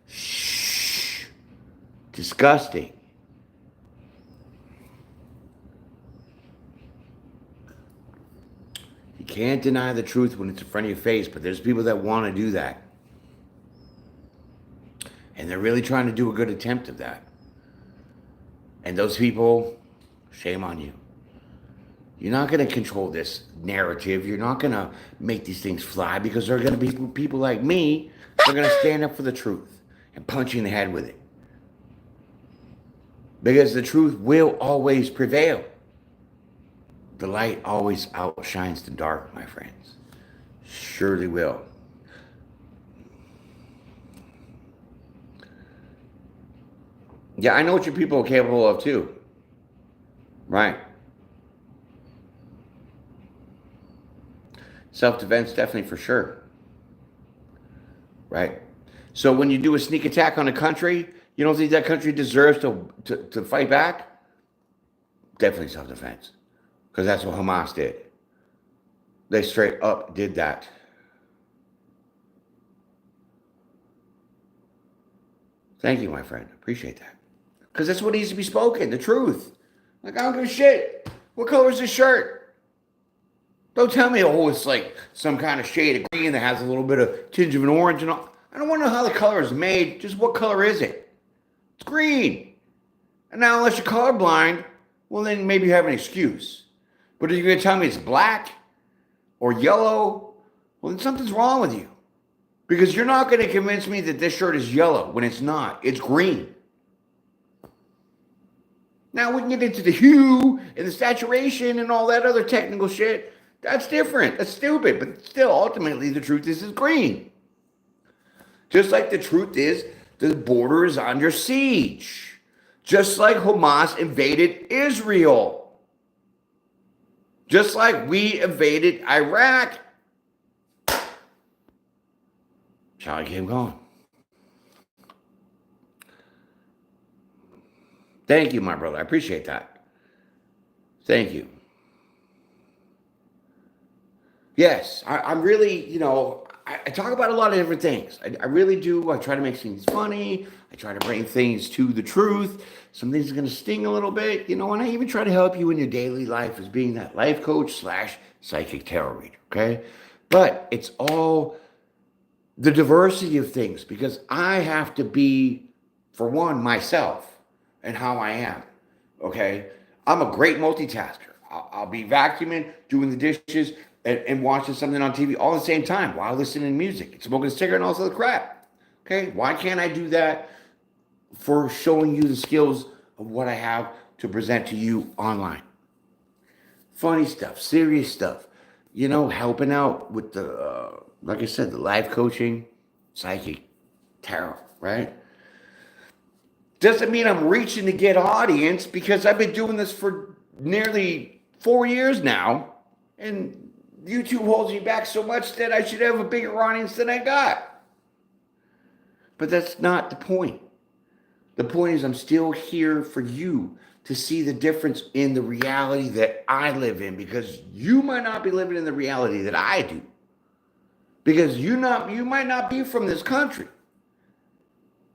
Shh. Disgusting. You can't deny the truth when it's in front of your face, but there's people that want to do that. And they're really trying to do a good attempt of that. And those people, shame on you. You're not going to control this narrative. You're not going to make these things fly, because there are going to be people like me that are going to stand up for the truth and punch you in the head with it. Because the truth will always prevail. The light always outshines the dark, my friends. Surely will. Yeah, I know what your people are capable of too. Right. Self-defense, definitely, for sure. Right. So when you do a sneak attack on a country, you don't think that country deserves to fight back? Definitely self-defense. Because that's what Hamas did. They straight up did that. Thank you, my friend. Appreciate that. Because that's what needs to be spoken, the truth. Like, I don't give a shit. What color is this shirt? Don't tell me, oh, it's like some kind of shade of green that has a little bit of tinge of an orange and all. I don't want to know how the color is made. Just what color is it? It's green. And now, unless you're colorblind, well, then maybe you have an excuse. But if you're going to tell me it's black or yellow, well, then something's wrong with you. Because you're not going to convince me that this shirt is yellow when it's not. It's green. Now we can get into the hue and the saturation and all that other technical shit. That's different. That's stupid. But still, ultimately, the truth is it's green. Just like the truth is the border is under siege. Just like Hamas invaded Israel. Just like we invaded Iraq. Shall I keep going? Thank you, my brother. I appreciate that. Thank you. Yes, I'm really, I talk about a lot of different things. I really do. I try to make things funny. I try to bring things to the truth. Some things are going to sting a little bit, and I even try to help you in your daily life as being that life coach slash psychic tarot reader, okay? But it's all the diversity of things because I have to be, for one, myself and how I am, okay? I'm a great multitasker. I'll be vacuuming, doing the dishes, and watching something on TV all at the same time while listening to music and smoking a cigarette and all this other crap. Okay, why can't I do that for showing you the skills of what I have to present to you online? Funny stuff, serious stuff, helping out with the, like I said, the life coaching, psychic, tarot, right? Doesn't mean I'm reaching to get audience because I've been doing this for nearly 4 years now, and YouTube holds me back so much that I should have a bigger audience than I got. But that's not the point. The point is I'm still here for you to see the difference in the reality that I live in because you might not be living in the reality that I do. Because you might not be from this country.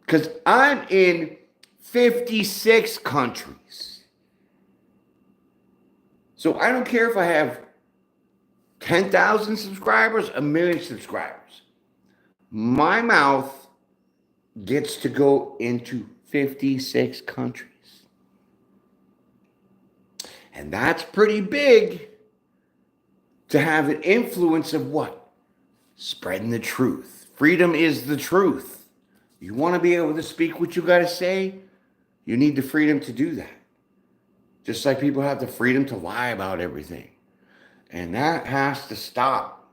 Because I'm in 56 countries. So I don't care if I have 10,000 subscribers, 1 million subscribers. My mouth gets to go into 56 countries. And that's pretty big to have an influence of what? Spreading the truth. Freedom is the truth. You want to be able to speak what you got to say? You need the freedom to do that. Just like people have the freedom to lie about everything. And that has to stop.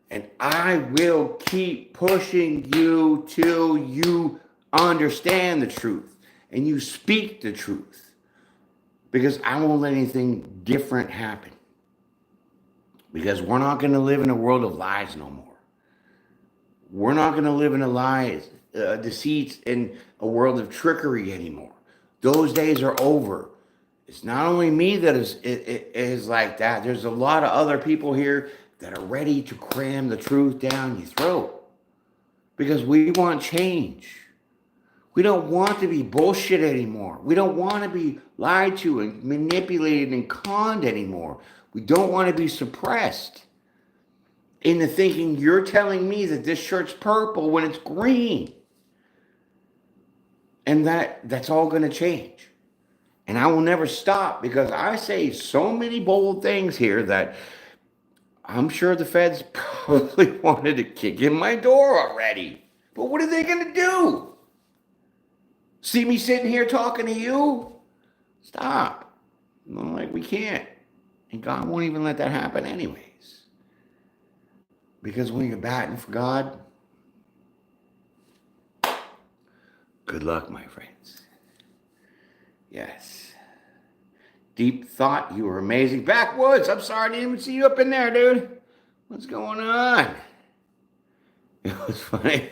And I will keep pushing you till you understand the truth and you speak the truth. Because I won't let anything different happen. Because we're not going to live in a world of lies no more. We're not going to live in a lies, deceits, and a world of trickery anymore. Those days are over. It's not only me that is like that. There's a lot of other people here that are ready to cram the truth down your throat. Because we want change. We don't want to be bullshit anymore. We don't want to be lied to and manipulated and conned anymore. We don't want to be suppressed into thinking you're telling me that this shirt's purple when it's green. And that's all going to change. And I will never stop because I say so many bold things here that I'm sure the feds probably wanted to kick in my door already. But what are they going to do? See me sitting here talking to you? Stop. I'm like, we can't. And God won't even let that happen anyways. Because when you're batting for God, good luck, my friends. Yes. Deep thought, you were amazing. Backwoods, I'm sorry, I didn't even see you up in there, dude. What's going on? It was funny.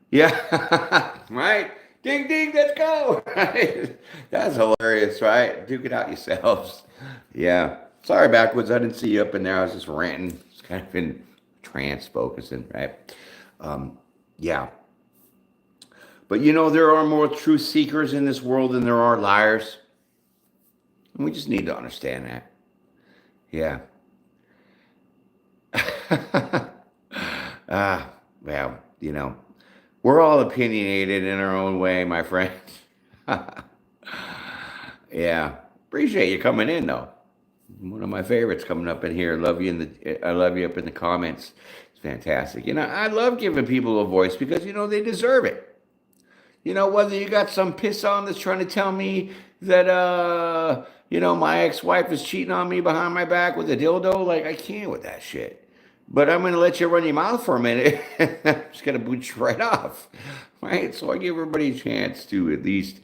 Yeah, right? Ding, ding, let's go. That's hilarious, right? Duke it out yourselves. Yeah. Sorry, Backwoods, I didn't see you up in there. I was just ranting. It's kind of in trance focusing, right? Yeah. But there are more truth seekers in this world than there are liars. And we just need to understand that. Yeah. Well, we're all opinionated in our own way, my friends. Yeah. Appreciate you coming in, though. One of my favorites coming up in here. I love you up in the comments. It's fantastic. I love giving people a voice because, they deserve it. Whether you got some piss on that's trying to tell me that, my ex-wife is cheating on me behind my back with a dildo, like, I can't with that shit. but I'm going to let you run your mouth for a minute. I'm just going to boot you right off, right? So I give everybody a chance to at least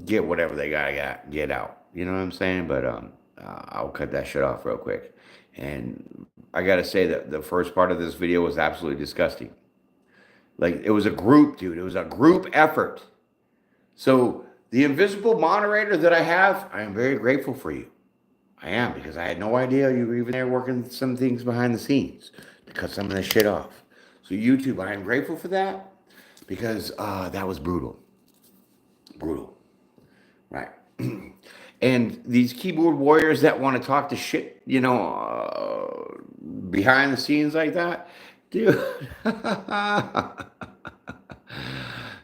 get whatever they got to get out. You know what I'm saying? But I'll cut that shit off real quick. And I got to say that the first part of this video was absolutely disgusting. Like, it was a group, dude. It was a group effort. So the invisible moderator that I have, I am very grateful for you. I am, because I had no idea you were even there working some things behind the scenes to cut some of this shit off. So YouTube, I am grateful for that, because that was brutal. Brutal. Right. And these keyboard warriors that want to talk to shit, you know, behind the scenes like that, dude.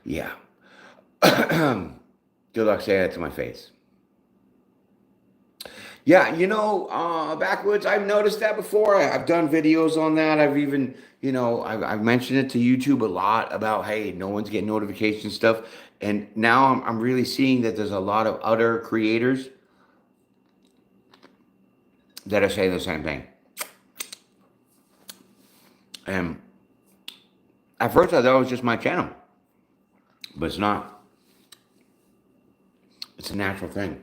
Yeah. Good luck saying that to my face. Yeah, you know, Backwoods, I've noticed that before. I've done videos on that. I've even, you know, I've mentioned it to YouTube a lot about, hey, no one's getting notification stuff. And now I'm really seeing that there's a lot of other creators that are saying the same thing. And at first I thought it was just my channel, but it's not. It's a natural thing.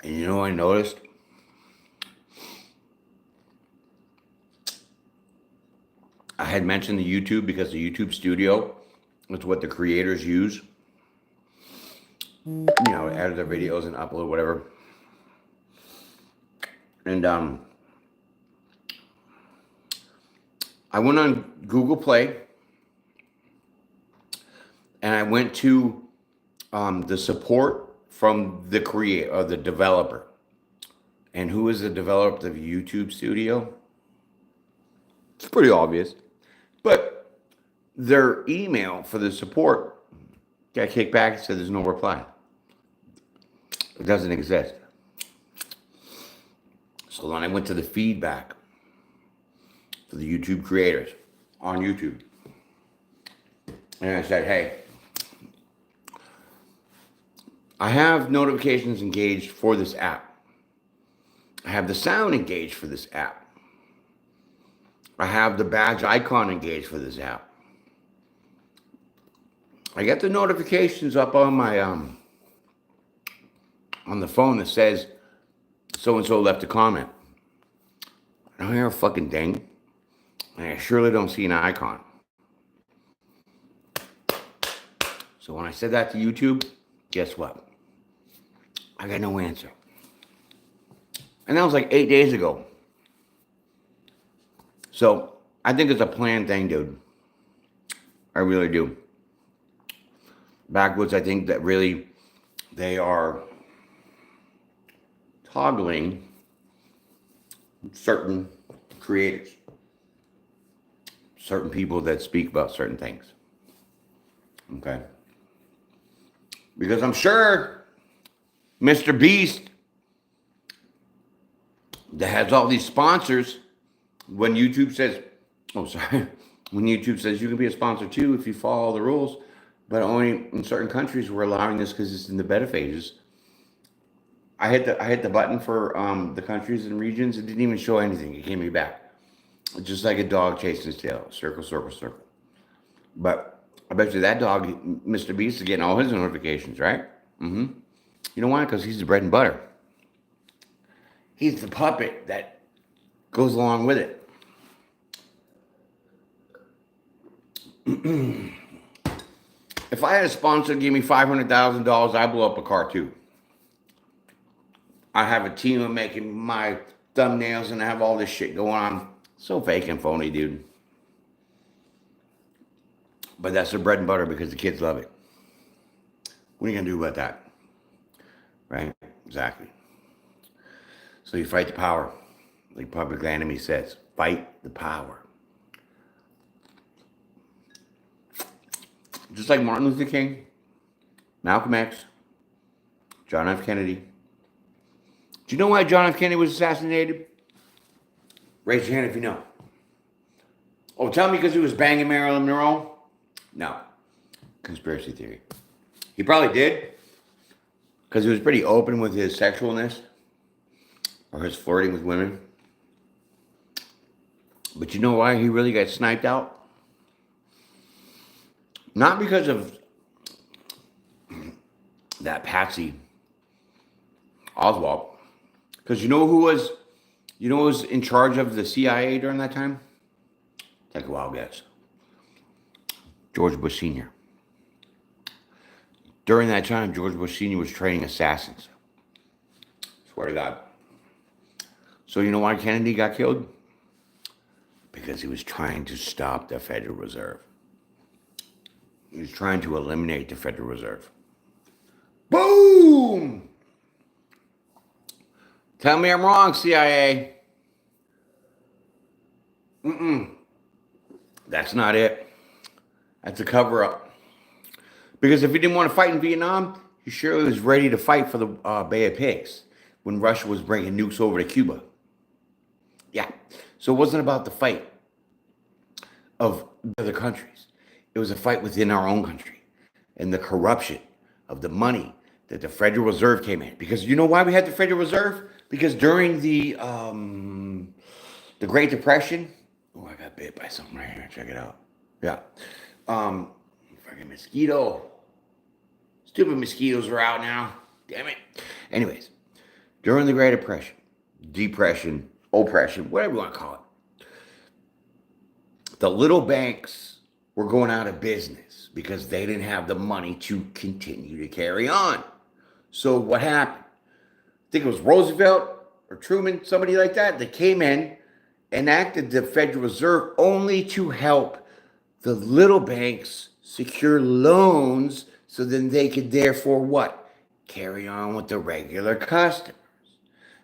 And you know what I noticed? I had mentioned the YouTube because the YouTube Studio is what the creators use. You know, edit their videos and upload whatever. And I went on Google Play and I went to the support from the creator or the developer. And who is the developer of YouTube Studio? It's pretty obvious. But their email for the support got kicked back and said there's no reply. It doesn't exist. So then I went to the feedback for the YouTube creators on YouTube. And I said, hey, I have notifications engaged for this app. I have the sound engaged for this app. I have the badge icon engaged for this app. I get the notifications up on my on the phone that says so-and-so left a comment. I don't hear a fucking ding. And I surely don't see an icon. So when I said that to YouTube, guess what? I got no answer. And that was like 8 days ago. So I think it's a planned thing, dude. I really do. Backwoods, I think that really they are toggling certain creators, certain people that speak about certain things. Okay? Because I'm sure Mr. Beast that has all these sponsors, when YouTube says, oh, sorry, when YouTube says you can be a sponsor too if you follow the rules, but only in certain countries we're allowing this because it's in the beta phases. I hit the button for the countries and regions. It didn't even show anything. It came me back. Just like a dog chasing its tail. Circle, circle, circle. But I bet you that dog, Mr. Beast, is getting all his notifications, right? Mm-hmm. You know why? Because he's the bread and butter. He's the puppet that goes along with it. If I had a sponsor give me $500,000, I'd blow up a car too. I have a team of making my thumbnails and I have all this shit going on. So fake and phony, dude. But that's their bread and butter because the kids love it. What are you going to do about that? Right? Exactly. So you fight the power. Like Public Enemy says, fight the power. Just like Martin Luther King, Malcolm X, John F. Kennedy. Do you know why John F. Kennedy was assassinated? Raise your hand if you know. Oh, tell me because he was banging Marilyn Monroe? No. Conspiracy theory. He probably did because he was pretty open with his sexualness or his flirting with women. But you know why he really got sniped out? Not because of that Patsy Oswald. Because you know who was in charge of the CIA during that time? Take a wild guess. George Bush Sr. During that time, George Bush Sr. was training assassins. Swear to God. So you know why Kennedy got killed? Because he was trying to stop the Federal Reserve. He was trying to eliminate the Federal Reserve. Boom! Tell me I'm wrong, CIA. That's not it. That's a cover-up. Because if he didn't want to fight in Vietnam, he surely was ready to fight for the Bay of Pigs when Russia was bringing nukes over to Cuba. Yeah. So it wasn't about the fight of other countries. It was a fight within our own country and the corruption of the money that the Federal Reserve came in. Because you know why we had the Federal Reserve? Because during the Great Depression, oh, I got bit by something right here. Check it out. Yeah. Fucking mosquito. Stupid mosquitoes are out now. Damn it. Anyways, during the Great Depression, oppression, whatever you want to call it, the little banks were going out of business because they didn't have the money to continue to carry on. So what happened? I think it was Roosevelt or Truman, somebody like that, that came in, enacted the Federal Reserve only to help the little banks secure loans so then they could therefore what? Carry on with the regular customers.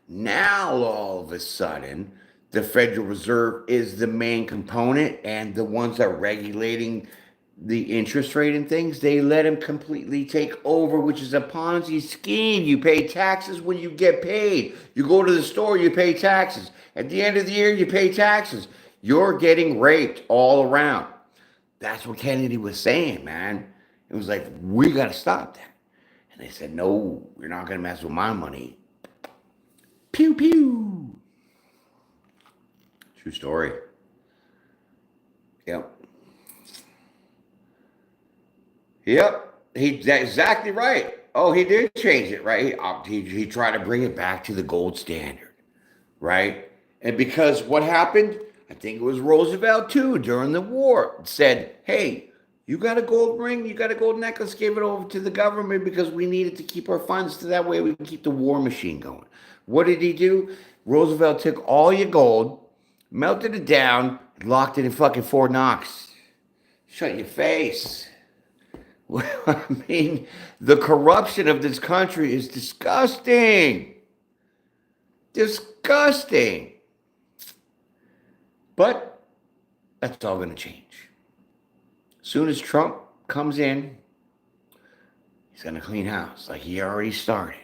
Now, all of a sudden, the Federal Reserve is the main component, and the ones that are regulating the interest rate and things, they let them completely take over, which is a Ponzi scheme. You pay taxes when you get paid. You go to the store, you pay taxes. At the end of the year, you pay taxes. You're getting raped all around. That's what Kennedy was saying, man. It was like, we got to stop that. And they said, no, you're not going to mess with my money. Pew, pew. True story. Yep. That's exactly right. Oh, he did change it, right? He tried to bring it back to the gold standard, right? And because what happened, I think it was Roosevelt too, during the war, said, hey, you got a gold ring, you got a gold necklace, gave it over to the government because we needed to keep our funds so that way we can keep the war machine going. What did he do? Roosevelt took all your gold, melted it down, and locked it in fucking Fort Knox. Shut your face. Well, I mean, the corruption of this country is disgusting. Disgusting. But that's all going to change. As soon as Trump comes in, he's going to clean house like he already started.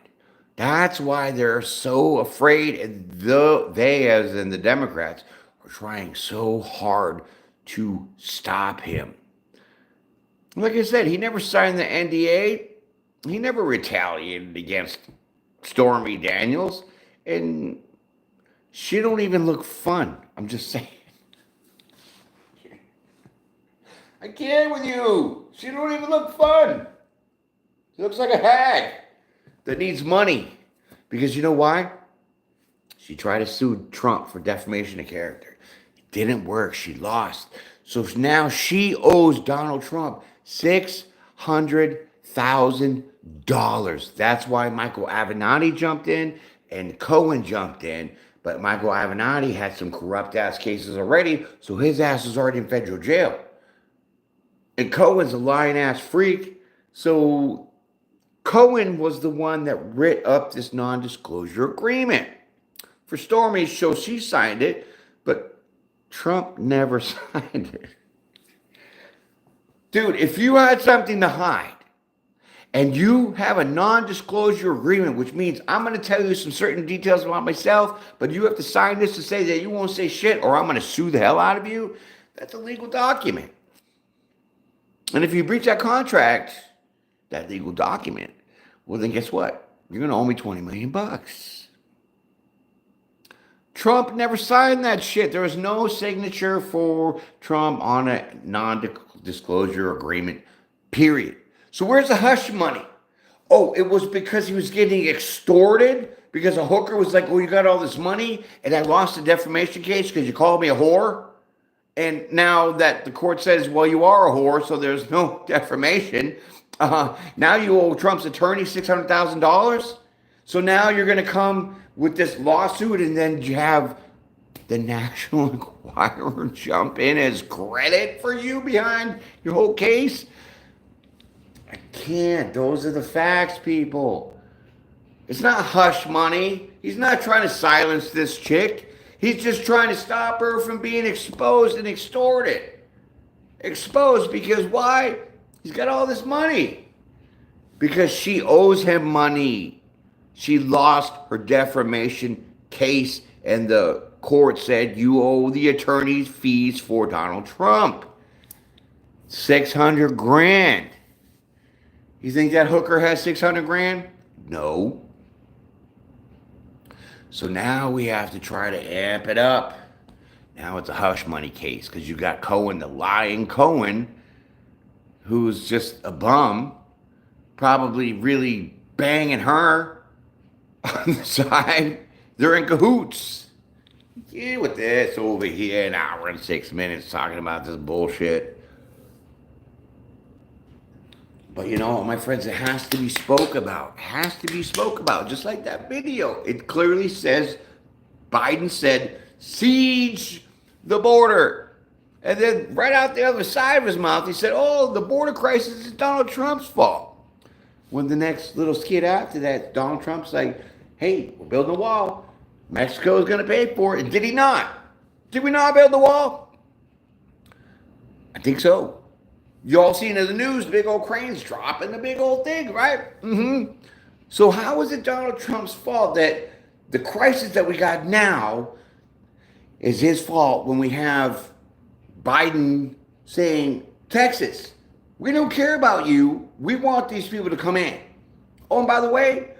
That's why they're so afraid, and they, as in the Democrats, are trying so hard to stop him. Like I said, he never signed the NDA. He never retaliated against Stormy Daniels. And she don't even look fun. I'm just saying. I can't with you. She don't even look fun. She looks like a hag that needs money. Because you know why? She tried to sue Trump for defamation of character. It didn't work. She lost. So now she owes Donald Trump $600,000. That's why Michael Avenatti jumped in and Cohen jumped in. But Michael Avenatti had some corrupt ass cases already, so his ass is already in federal jail. And Cohen's a lying ass freak. So Cohen was the one that writ up this non-disclosure agreement for Stormy, so she signed it, but Trump never signed it. Dude, if you had something to hide and you have a non-disclosure agreement, which means I'm going to tell you some certain details about myself, but you have to sign this to say that you won't say shit or I'm going to sue the hell out of you, that's a legal document. And if you breach that contract, that legal document, well, then guess what? You're going to owe me $20 million. Trump never signed that shit. There was no signature for Trump on a non-disclosure agreement, period. So where's the hush money? Oh, it was because he was getting extorted because a hooker was like, "Oh, you got all this money, and I lost the defamation case because you called me a whore." And now that the court says, "Well, you are a whore, so there's no defamation," now you owe Trump's attorney $600,000. So now you're going to come with this lawsuit, and then you have the National Enquirer jump in as credit for you behind your whole case. I can't. Those are the facts, people. It's not hush money. He's not trying to silence this chick. He's just trying to stop her from being exposed and extorted. Exposed because why? He's got all this money. Because she owes him money. She lost her defamation case, and the court said you owe the attorney's fees for Donald Trump. 600 grand. You think that hooker has 600 grand? No. So now we have to try to amp it up. Now it's a hush money case because you got Cohen, the lying Cohen, who's just a bum, probably really banging her on the side. They're in cahoots. Get with this over here, an hour and 6 minutes talking about this bullshit. But you know, my friends, it has to be spoke about. It has to be spoke about. Just like that video. It clearly says Biden said, siege the border. And then right out the other side of his mouth, he said, oh, the border crisis is Donald Trump's fault. When the next little skit after that, Donald Trump's like, hey, we're building a wall. Mexico is going to pay for it. And did he not? Did we not build the wall? I think so. You all seen in the news, big old cranes dropping the big old thing, right? Mm-hmm. So how is it Donald Trump's fault that the crisis that we got now is his fault when we have Biden saying, Texas, we don't care about you. We want these people to come in. Oh, and by the way,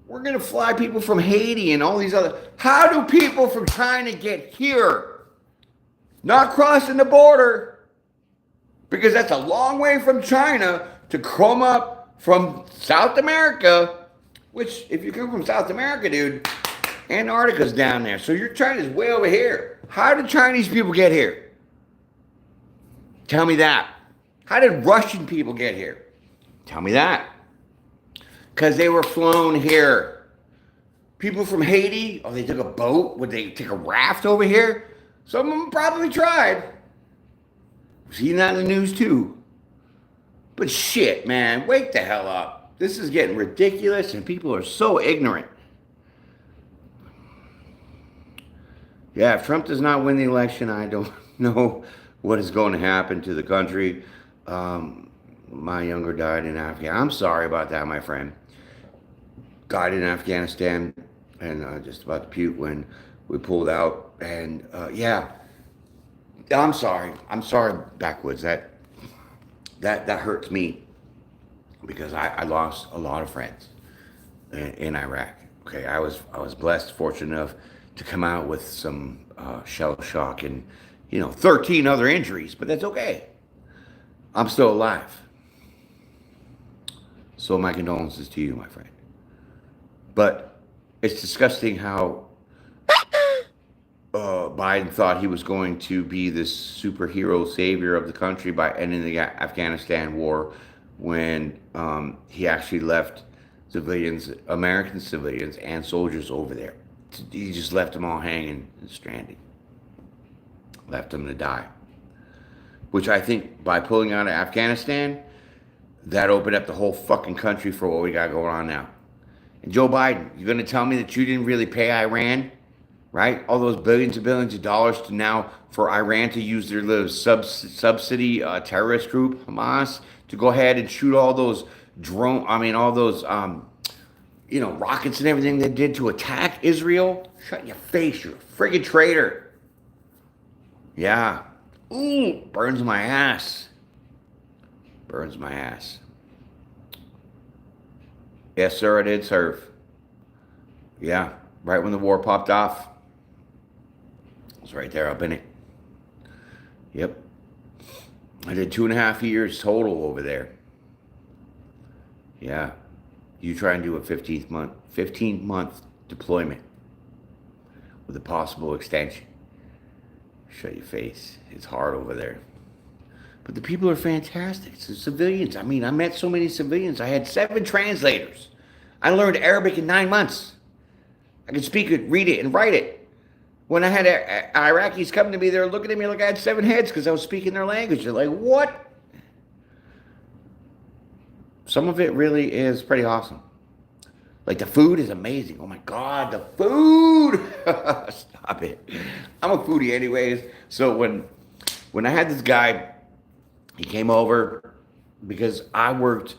we're going to fly people from Haiti and all these other. How do people from China get here? Not crossing the border. Because that's a long way from China to come up from South America, which if you come from South America, dude, Antarctica's down there. So your China's way over here. How did Chinese people get here? Tell me that. How did Russian people get here? Tell me that. Because they were flown here. People from Haiti, oh, they took a boat? Would they take a raft over here? Some of them probably tried. Seen that in the news too. But shit, man, wake the hell up. This is getting ridiculous and people are so ignorant. Yeah, if Trump does not win the election, I don't know what is going to happen to the country. My younger died in Afghanistan. I'm sorry about that, my friend. Died in Afghanistan and just about to puke when we pulled out. And yeah. I'm sorry. I'm sorry, Backwoods. That hurts me because I lost a lot of friends in Iraq. Okay, I was blessed, fortunate enough to come out with some shell shock and 13 other injuries, but that's okay. I'm still alive. So my condolences to you, my friend. But it's disgusting how Biden thought he was going to be this superhero savior of the country by ending the Afghanistan war when he actually left civilians, American civilians and soldiers over there. He just left them all hanging and stranded. Left them to die. Which I think by pulling out of Afghanistan, that opened up the whole fucking country for what we got going on now. And Joe Biden, you're going to tell me that you didn't really pay Iran? Right? All those billions and billions of dollars to now for Iran to use their little subsidy terrorist group, Hamas, to go ahead and shoot all those rockets and everything they did to attack Israel. Shut your face, you're a friggin' traitor. Yeah. Ooh, burns my ass. Burns my ass. Yes, sir, I did serve. Yeah, right when the war popped off. was right there up in it. Yep. I did 2.5 years total over there. Yeah. You try and do a 15-month deployment with a possible extension. Shut your face. It's hard over there. But the people are fantastic. It's the civilians. I mean, I met so many civilians. I had 7 translators. I learned Arabic in 9 months. I could speak it, read it, and write it. When I had Iraqis come to me, they were looking at me like I had 7 heads because I was speaking their language. They're like, what? Some of it really is pretty awesome. Like the food is amazing. Oh my God, the food! Stop it. I'm a foodie anyways. So when I had this guy, he came over because I worked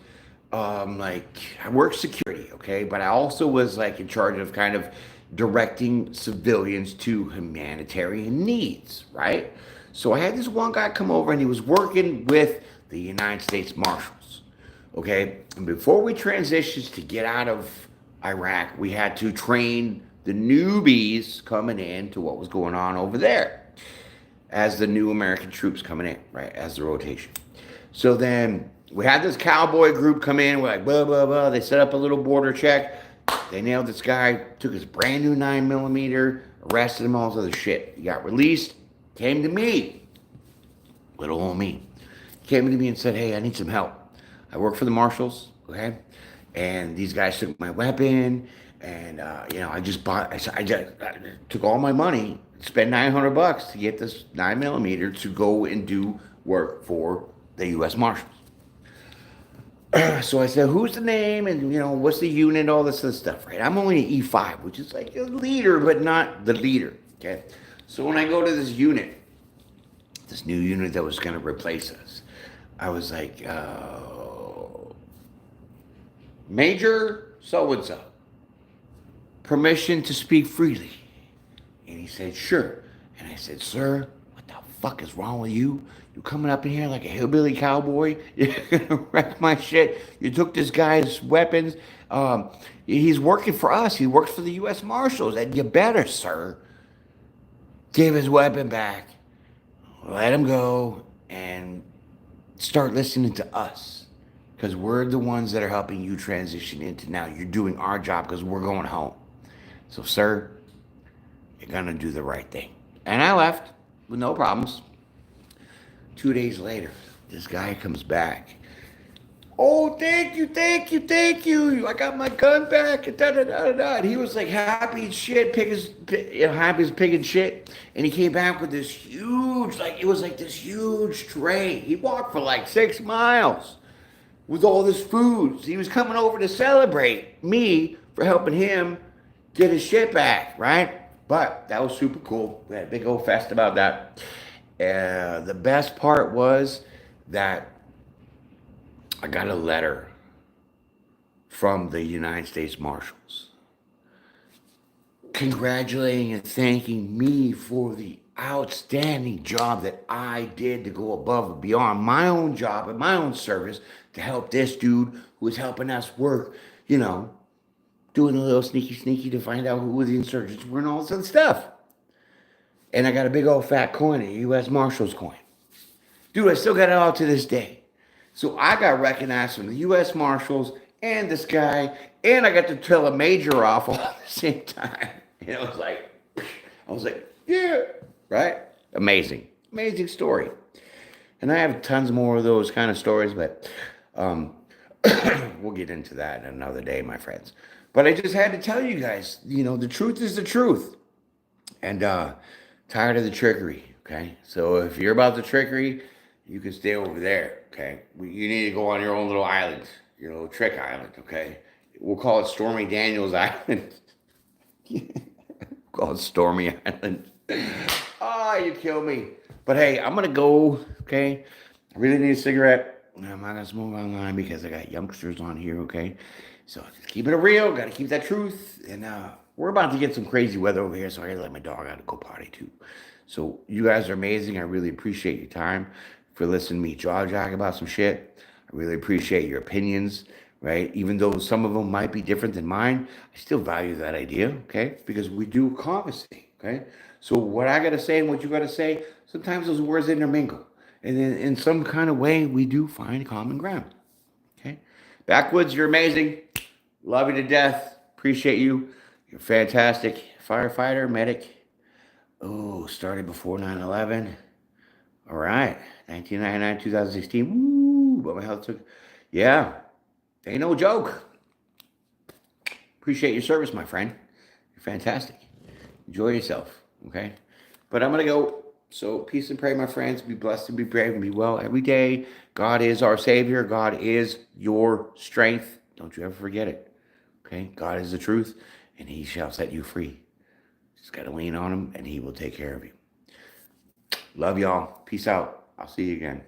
I worked security, okay, but I also was like in charge of kind of directing civilians to humanitarian needs, right? So I had this one guy come over and he was working with the United States Marshals, okay? And before we transitioned to get out of Iraq, we had to train the newbies coming in to what was going on over there as the new American troops coming in, right, as the rotation. So then we had this cowboy group come in. We're like, blah, blah, blah. They set up a little border check. They nailed this guy, took his brand new 9mm, arrested him, all this other shit. He got released, came to me, little old me. He came to me and said, hey, I need some help. I work for the Marshals, okay? And these guys took my weapon, and, I just took all my money, spent $900 to get this 9mm to go and do work for the U.S. Marshals. So I said, who's the name and, what's the unit, all this other stuff, right? I'm only an E5, which is like a leader, but not the leader, okay? So when I go to this unit, this new unit that was going to replace us, I was like, Major so-and-so, permission to speak freely. And he said, sure. And I said, sir, what the fuck is wrong with you? You coming up in here like a hillbilly cowboy? You're gonna wreck my shit. You took this guy's weapons. He's working for us. He works for the U.S. Marshals. And you better, sir, give his weapon back, let him go, and start listening to us. Because we're the ones that are helping you transition into now. You're doing our job because we're going home. So, sir, you're going to do the right thing. And I left with no problems. 2 days later, this guy comes back. Oh, thank you. I got my gun back. And da da da da. And he was like happy as shit, happy as pig and shit. And he came back with this huge, it was like this huge tray. He walked for like 6 miles with all this food. So he was coming over to celebrate me for helping him get his shit back, right? But that was super cool. We had a big old fest about that. The best part was that I got a letter from the United States Marshals congratulating and thanking me for the outstanding job that I did to go above and beyond my own job and my own service to help this dude who was helping us work, doing a little sneaky to find out who the insurgents were and all this other stuff. And I got a big old fat coin, a U.S. Marshals coin. Dude, I still got it all to this day. So I got recognized from the U.S. Marshals and this guy, and I got to tell a major off all at the same time. And I was like, yeah, right? Amazing story. And I have tons more of those kind of stories, but we'll get into that another day, my friends. But I just had to tell you guys, the truth is the truth. And tired of the trickery, okay? So if you're about the trickery, you can stay over there, okay? You need to go on your own little island, your little trick island, okay? We'll call it Stormy Daniels Island. Call it Stormy Island. You kill me. But hey, I'm gonna go, okay? I really need a cigarette. I'm not gonna smoke online because I got youngsters on here, okay? So just keeping it real, gotta keep that truth. And we're about to get some crazy weather over here, so I gotta let my dog out to go potty too. So you guys are amazing. I really appreciate your time for listening to me jaw-jog about some shit. I really appreciate your opinions, right? Even though some of them might be different than mine, I still value that idea, okay? Because we do conversate, okay? So what I got to say and what you got to say, sometimes those words intermingle. And then in some kind of way, we do find common ground. Okay? Backwoods, you're amazing. Love you to death. Appreciate you. You're fantastic. Firefighter, medic. Oh, started before 9/11. All right. 1999, 2016. Woo. But my health took. Yeah. Ain't no joke. Appreciate your service, my friend. You're fantastic. Enjoy yourself. Okay. But I'm going to go. So peace and pray, my friends. Be blessed and be brave and be well every day. God is our Savior. God is your strength. Don't you ever forget it. Okay. God is the truth, and He shall set you free. Just got to lean on Him, and He will take care of you. Love y'all. Peace out. I'll see you again.